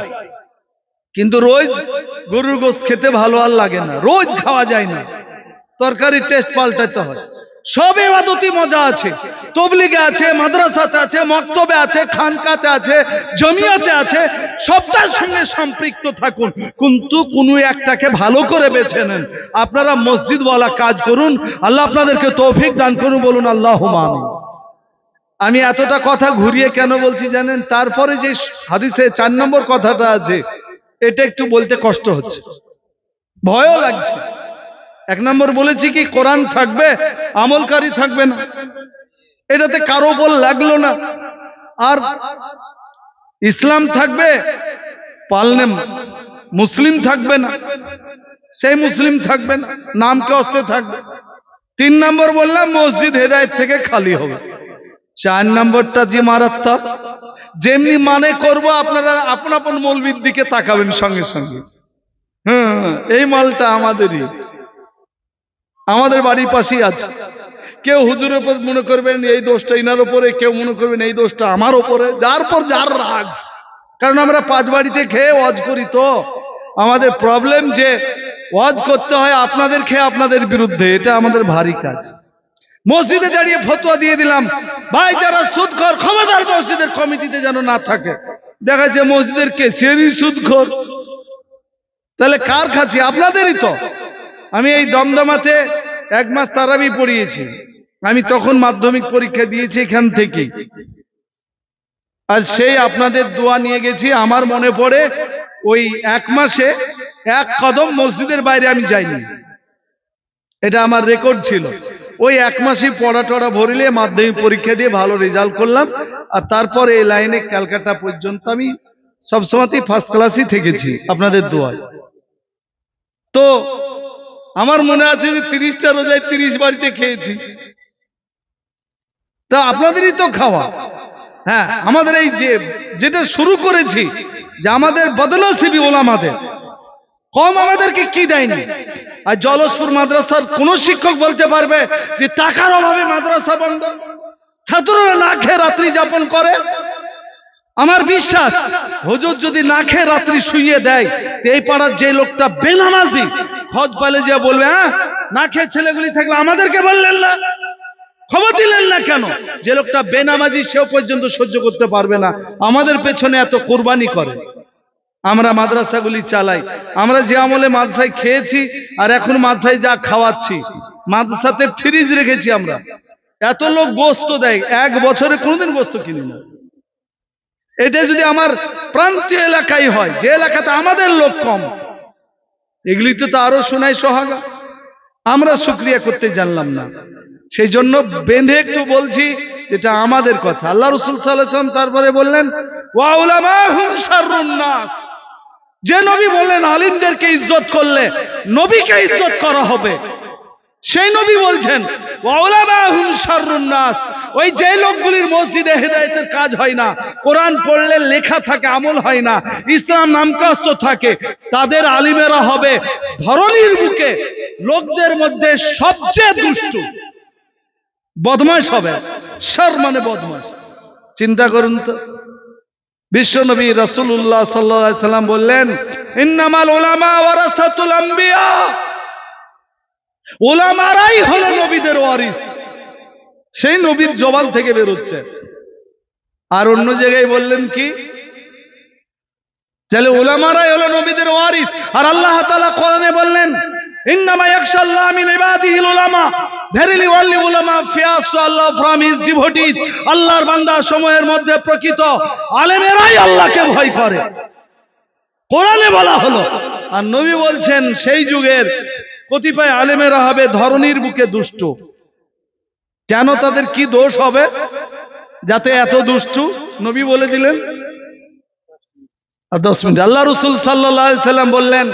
কিন্তু রোজ গরুর গোশত খেতে ভালো আর লাগে না, রোজ খাওয়া যায় না, তরকারি টেস্ট পাল্টাতে হয়। সব ইবাদতই মজা আছে, তবলিগে আছে, মাদ্রাসাতে আছে, মক্তবে আছে, খানকাতে আছে, জমিয়াতে আছে, সবটার সঙ্গে সম্পৃক্ত থাকুন, কিন্তু কোনো একটাকে ভালো করে বেছে নেন। আপনারা মসজিদওয়ালা কাজ করুন, আল্লাহ আপনাদেরকে তৌফিক দান করুন, বলুন আল্লাহুম্মা আমিন। আমি এতটা কথা ঘুরিয়ে কেন বলছি জানেন? তারপরে যে হাদিসে 4 নম্বর কথাটা আছে, এটা একটু বলতে কষ্ট হচ্ছে, ভয়ও লাগছে। 1 নম্বর বলেছি কি কোরআন থাকবে, আমলকারী থাকবে না, এটাতে কারো বল লাগলো না। আর ইসলাম থাকবে, পালনে মুসলিম থাকবে না, সেই মুসলিম থাকবে না, নামকে অস্তে থাকবে। 3 নম্বর বললাম মসজিদ হেদায়েত থেকে খালি হবে। 4 নম্বরটা যে মারাত্মক, যেমনি মানে করব আপনারা আপন আপন মৌলবীর দিকে তাকাবেন সঙ্গে সঙ্গে। এই মালটা আমাদের বাড়ির পাশেই আছে। কেউ হুজুরের উপর মনে করবেন এই দোষটা ইনার উপরে, কেউ মনে করবেন এই দোষটা আমার উপরে, যার পর যার রাগ। কারণ আমরা 5 বাড়িতে খেয়ে ওয়াজ করি, তো আমাদের প্রবলেম যে ওয়াজ করতে হয় আপনাদের খেয়ে আপনাদের বিরুদ্ধে, এটা আমাদের ভারী কাজ। মসজিদে দাঁড়িয়ে ফতোয়া দিয়ে দিলাম, ভাই যারা সুদখোর ক্ষমতার মসজিদের কমিটিতে যেন না থাকে। দেখা যাচ্ছে মসজিদের কেসিয়ারই সুদখোর, তাহলে কার খাচ্ছি? আপনাদেরই তো। আমি এই দমদমাতে 1 মাস তারাবি পড়িয়েছি, আমি তখন মাধ্যমিক পরীক্ষা দিয়েছি এখান থেকে, আর সেই আপনাদের দোয়া নিয়ে গেছি। আমার মনে পড়ে ওই 1 মাসে 1 কদম মসজিদের বাইরে আমি যাইনি, এটা আমার রেকর্ড ছিল। ওই 1 মাসই পড়া টড়া ভরিলে মাধ্যমিক পরীক্ষা দিয়ে ভালো রেজাল্ট করলাম, আর তারপর এই লাইনে ক্যালকাটা পর্যন্ত আমি সবসময়তেই ফার্স্ট ক্লাসই থেকেছি আপনাদের দোয়ায়। তো আমার মনে আছে যে 30টা রোজায় 30 বাড়িতে খেয়েছি, তা আপনাদেরই তো খাওয়া। হ্যাঁ, আমাদের এই যেটা শুরু করেছি, যে আমাদের বদনসিবি ওলামাদের কম আমাদেরকে কি দেয়নি। আর জলসপুর মাদ্রাসার কোন শিক্ষক বলতে পারবে যে টাকার অভাবে মাদ্রাসা বন্ধ, ছাত্ররা না খেয়ে রাত্রি যাপন করে? আমার বিশ্বাস হুজুর যদি না খেয়ে রাত্রি শুইয়ে দেয়, এই পাড়ার যে লোকটা বেনামাজি হজ পালে যে বলবে, হ্যাঁ না খেয়ে ছেলেগুলি থাকলে আমাদেরকে বললেন না, খবর দিলেন না কেন? যে লোকটা বেনামাজি সেও পর্যন্ত সহ্য করতে পারবে না। আমাদের পেছনে এত কোরবানি করে, আমরা মাদ্রাসাগুলি চালাই। আমরা যে আমলে মাদ্রাসায় খেয়েছি, আর এখন মাদ্রাসায় যা খাওয়াচ্ছি, মাদ্রাসাতে ফ্রিজ রেখেছি আমরা। এত লোক গোস্ত দেয়, 1 বছরে কোনোদিন গোস্ত কিনি না। এটা যদি আমার প্রান্তীয় এলাকায় হয়, যে এলাকাতে আমাদের লোক কম, এগুলি তো আরো শোনাই সোহাগা। আমরা শুকরিয়া করতে জানলাম না, সেই জন্য বেঁধে একটু বলছি, যেটা আমাদের কথা। আল্লাহ রাসূল সাল্লাল্লাহু আলাইহি ওয়াসাল্লাম তারপরে বললেন, ওয়া উলামাহুম শাররুন নাস, যে নবী বললেন আলিমদেরকে ইজ্জত করলে নবীকে ইজ্জত করা হবে, সেই নবী বলছেন ওয়াউলামাহুম শাররুন নাস, ওই যে লোকগুলির মসজিদে হেদায়েতের কাজ হয় না, কোরআন পড়লে লেখা থাকে আমল হয় না, ইসলাম নামকাস্ত থাকে, তাদের আলিমেরা হবে ধরনীর বুকে লোকদের মধ্যে সবচেয়ে দুষ্টু বদমাশ হবে। শার মানে বদমাশ। চিন্তা করুন তো, বিশ্বনবী রাসূলুল্লাহ সাল্লাল্লাহু আলাইহি সাল্লাম বললেন ইন্নামাল উলামা ওয়ারাসাতুল আম্বিয়া, উলামারাই হলো নবীদের ওয়ারিস। সেই নবীর জবান থেকে বের হচ্ছে। আর অন্য জায়গায় বললেন কি, তাহলে উলামারাই হলো নবীদের ওয়ারিস। আর আল্লাহ তাআলা কোরআনে বললেন ইন্নামা ইয়াখশাল্লাহ মিন ইবাদিহিল উলামা, ভেরিলি ওনলি উলামা fears Allah from his devotees, আল্লাহর বান্দা সময়ের মধ্যে প্রকৃত আলেমেরাই আল্লাহকে ভয় করে, কোরআনে বলা হলো। আর নবী বলছেন সেই যুগের কতিপয় আলেমেরা হবে ধরনীর বুকে দুষ্ট। কেন, তাদের কি দোষ হবে যাতে এত দুষ্টু? নবী বলে দিলেন। আর 10 মিনিট আল্লাহ রাসূল সাল্লাল্লাহু আলাইহি সাল্লাম বললেন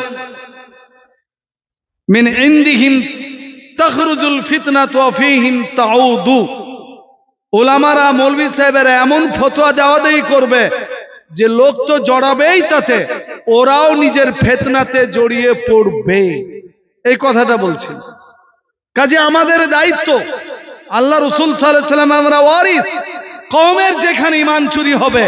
মিন ইনদিহিম তাখরুজুল ফিতনাতু ওয়া ফীহিম তাউদু, উলামারা মৌলভী সাহেবেরা এমন ফতোয়া দেওয়াদেই করবে যে লোক তো জড়াবেই, তাতে ওরাও নিজের ফিতনাতে জড়িয়ে পড়বে। এই কথাটা বলছেন। কাজে আমাদের দায়িত্ব, আল্লাহ রাসূল সাল্লাল্লাহু আলাইহি সাল্লাম আমরা ওয়ারিস। কওমের যেখানে ঈমান চুরি হবে,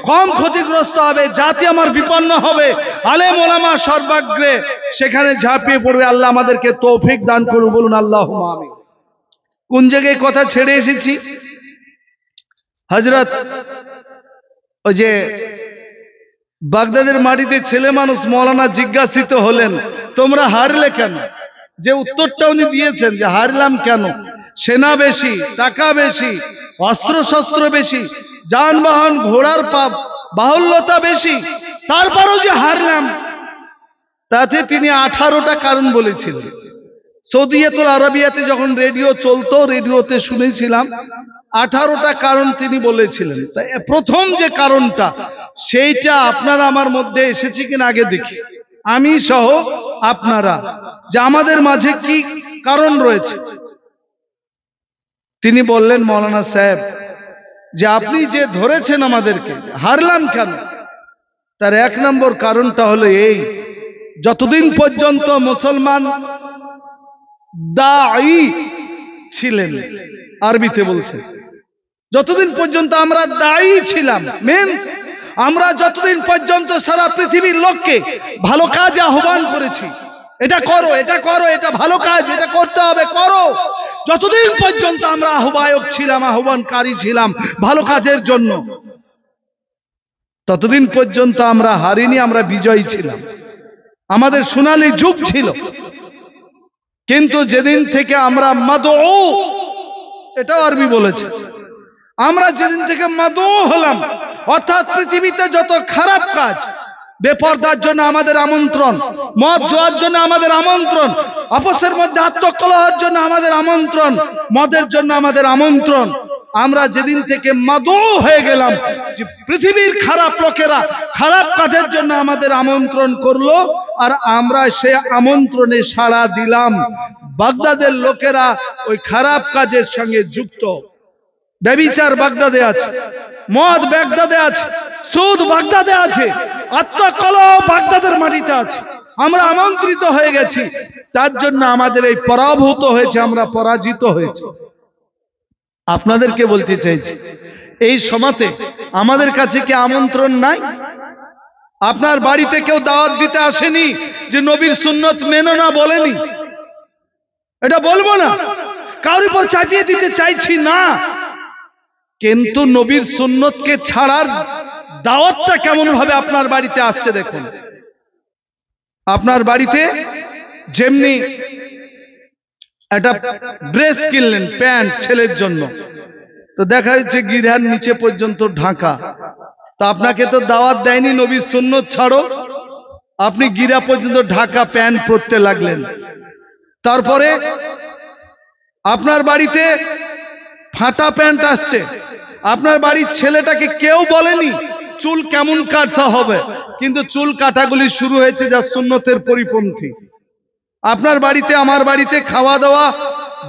কওম ক্ষতিগ্রস্ত হবে, জাতি আমার বিপন্ন হবে, আলেম ওলামা সর্বাগ্রে সেখানে ঝাঁপিয়ে পড়বে। আল্লাহ আমাদেরকে তৌফিক দান করুন, বলুন আল্লাহুম্মা আমিন। কোন জায়গায় কথা ছেড়ে এসেছি? হযরত ওই যে বাগদাদের মাটিতে ছেলে মানুষ মৌলানা জিজ্ঞাসিত হলেন তোমরা হারলে কেন? যে উত্তরটা উনি দিয়েছেন যে হারলাম কেন, সেনা বেশি, টাকা বেশি, অস্ত্র শস্ত্র বেশি, যানবাহন ঘোড়ার বাহুল্যতা বেশি, তারপরও যে হারলাম, তাতে তিনি 18টা কারণ বলেছিলেন। সৌদিয়াতুল আরবিয়াতে যখন রেডিও চলতো, রেডিওতে শুনেছিলাম 18টা কারণ তিনি বলেছিলেন। তাই প্রথম যে কারণটা, সেইটা আপনারা আমার মধ্যে এসেছে কিনা আগে দেখি, আমি সহ আপনারা, যে আমাদের মাঝে কি কারণ রয়েছে। তিনি বললেন মৌলানা সাহেব যে আপনি যে ধরেছেন আমাদেরকে, হারলাম কেন, তার 1 নম্বর কারণটা হলো এই, যতদিন পর্যন্ত মুসলমান দাঈ ছিলেন, আরবিতে বলছেন, যতদিন পর্যন্ত আমরা দাঈ ছিলাম, মিন্স আমরা যতদিন পর্যন্ত সারা পৃথিবীর লোককে ভালো কাজে আহ্বান করেছি, এটা করো, এটা করো, এটা ভালো কাজ, এটা করতে হবে, করো, যতদিন পর্যন্ত আমরা আহ্বায়ক ছিলাম, আহ্বানকারী ছিলাম ভালো কাজের জন্য, ততদিন পর্যন্ত আমরা হারিনি, আমরা বিজয়ী ছিলাম, আমাদের সোনালী যুগ ছিল। কিন্তু যেদিন থেকে আমরা মাদউ, এটাও আরবি বলেছে, আমরা যেদিন থেকে মাদউ হলাম, অর্থাৎ পৃথিবীতে যত খারাপ কাজ, বেপরদার জন্য আমাদের আমন্ত্রণ, মদ জোয়ার জন্য আমাদের আমন্ত্রণ, আপসের মধ্যে আত্মকলহের জন্য আমাদের আমন্ত্রণ, মদের জন্য আমাদের আমন্ত্রণ, আমরা যেদিন থেকে মাদউ হয়ে গেলাম, যে পৃথিবীর খারাপ লোকেরা খারাপ কাজের জন্য আমাদের আমন্ত্রণ করলো, আর আমরা সে আমন্ত্রণে সাড়া দিলাম। বাগদাদের লোকেরা ওই খারাপ কাজের সঙ্গে যুক্ত, ব্যভিচার বাগদাদে আছে, মদ বাগদাদে আছে, সুদ বাগদাদে আছে, আত্মকলহ বাগদাদের মাটিতে আছে, আমরা আমন্ত্রিত হয়ে গেছি, তার জন্য আমাদের এই পরাভূত হয়েছে, আমরা পরাজিত হয়েছি। আপনাদেরকে বলতে চাইছি, এই সময়তে আমাদের কাছে কি আমন্ত্রণ নাই? আপনার বাড়িতে কেউ দাওয়াত দিতে আসেনি যে নবীর সুন্নত মেনো না, বলেনি, এটা বলবো না, কারোর উপর চাপিয়ে দিতে চাইছি না, কিন্তু নবীর সুন্নতকে ছাড়ার দাওয়াতটা কেমন ভাবে আপনার বাড়িতে আসছে দেখুন। আপনার বাড়িতে যেমনি একটা ড্রেস কিনলেন, প্যান্ট ছেলের জন্য, তো দেখা যাচ্ছে গিরার নিচে পর্যন্ত ঢাকা, তো আপনাকে তো দাওয়াত দেয়নি নবীর সুন্নত ছাড়ো, আপনি গিরা পর্যন্ত ঢাকা প্যান্ট পরতে লাগলেন। তারপরে আপনার বাড়িতে ফাটা প্যান্ট আসছে, আপনার বাড়ির ছেলেটাকে কেউ বলেনি চুল কেমন কাটতে হবে, কিন্তু চুল কাটাগুলি শুরু হয়েছে যা সুন্নতের পরিপন্থী। আপনার বাড়িতে আমার বাড়িতে খাওয়া দাওয়া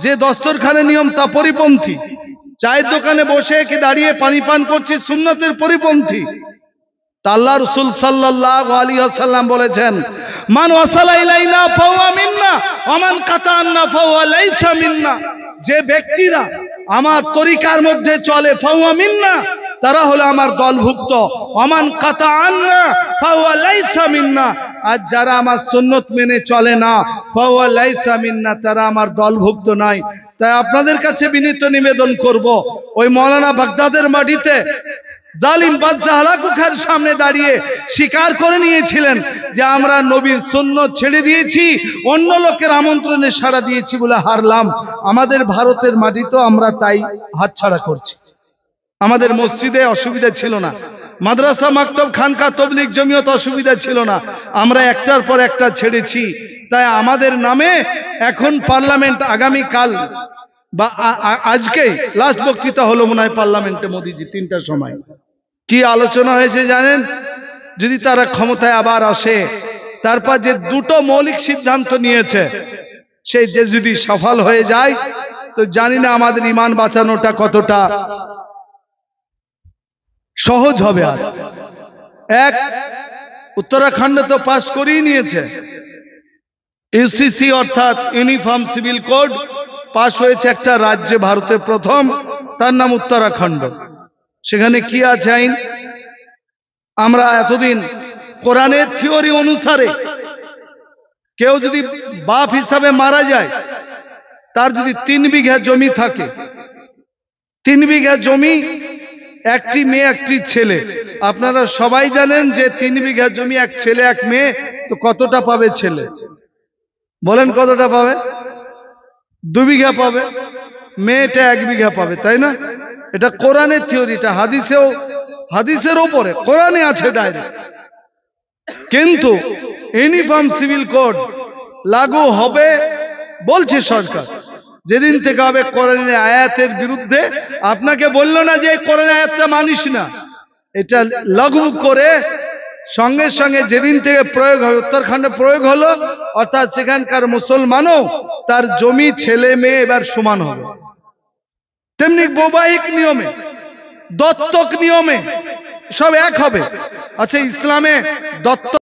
যে দস্তরখানে নিয়ম তা পরিপন্থী, চায়ের দোকানে বসে কি দাঁড়িয়ে পানি পান করছি সুন্নতের পরিপন্থী। তা আল্লাহ রাসূল সাল্লাল্লাহু আলাইহি ওয়াসাল্লাম বলেছেন, মান ওয়াসালা ইলাইনা ফাহুয়া মিন্না ওয়া মান কাতা'আন্না ফাহুয়া লাইসা মিন্না। যে ব্যক্তিরা আমার তরিকার মধ্যে চলে ফাহুয়া মিন্না, তারা হলো আমার দলভুক্ত। ওয়া মান কাতা'আন্না ফাহুয়া লাইসা মিন্না। আর যারা আমার সুন্নত মেনে চলে না ফাহুয়া লাইসা মিন্না, তারা আমার দলভুক্ত নয়। তাই আপনাদের কাছে বিনীত নিবেদন করব, ওই মাওলানা বাগদাদের মাটিতে জালিম বাদশা হালাকু খার সামনে দাঁড়িয়ে স্বীকার করে নিয়েছিলেন যে আমরা নবীর সুন্নত ছেড়ে দিয়েছি, অন্য লোকের আমন্ত্রণে সাড়া দিয়েছি বলে হারলাম। আমাদের ভারতের মাটিতেও আমরা তাই হাতছাড়া করছি। আমাদের মসজিদে অসুবিধা ছিল না, মাদ্রাসা মাকতব খানকা তবলিগ জমিয়ত অসুবিধা ছিল না, আমরা একটার পর একটা ছেড়েছি। তাই আমাদের নামে এখন পার্লামেন্ট আগামীকাল বা আজকেই লাস্ট বক্তৃতা হলো মনে হয় পার্লামেন্টে মোদিজি 3টার সময়। কি আলোচনা হয়েছে জানেন? যদি তারা ক্ষমতায় আবার আসে, তারপর যে দুটো মৌলিক সিদ্ধান্ত নিয়েছে সেই যে যদি সফল হয়ে যায়, তো জানি না আমাদের ঈমান বাঁচানোটা কতটা সহজ হবে। আর এক, উত্তরাখণ্ডে তো পাস করেই নিয়েছে, ইউসিসি অর্থাৎ ইউনিফর্ম সিভিল কোড পাস হয়েছে একটা রাজ্যে, ভারতের প্রথম, তার নাম উত্তরাখণ্ড। সেখানে কি আছে আইন? আমরা এতদিন কোরআনের থিওরি অনুসারে কেউ যদি বাপ হিসাবে মারা যায়, তার যদি 3 বিঘা জমি থাকে, 3 বিঘা জমি, একটি মেয়ে একটি ছেলে, আপনারা সবাই জানেন যে 3 বিঘা জমি, এক ছেলে এক মেয়ে, তো কতটা পাবে ছেলে? বলেন কতটা পাবে? 2 বিঘা পাবে, মেয়েটা 1 বিঘা পাবে, তাই না? এটা কোরআনের থিওরি, এটা হাদিসের উপরে, কোরআনে আছে ডাইরেক্ট। কিন্তু ইউনিফর্ম সিভিল কোড লাগু হবে বলছে সরকার, যেদিন থেকে হবে কোরআনের আয়াতের বিরুদ্ধে। আপনাকে বললো না যে কোরআনের আয়াতটা মানিস না, এটা লাগু করে সঙ্গে সঙ্গে যেদিন থেকে প্রয়োগ হবে, উত্তরাখণ্ডে প্রয়োগ হলো, অর্থাৎ সেখানকার মুসলমানও তার জমি ছেলে মেয়ে এবার সমান হবে। তেমনি বৈবাহিক নিয়মে, দত্তক নিয়মে সব এক হবে। আচ্ছা, ইসলামে দত্তক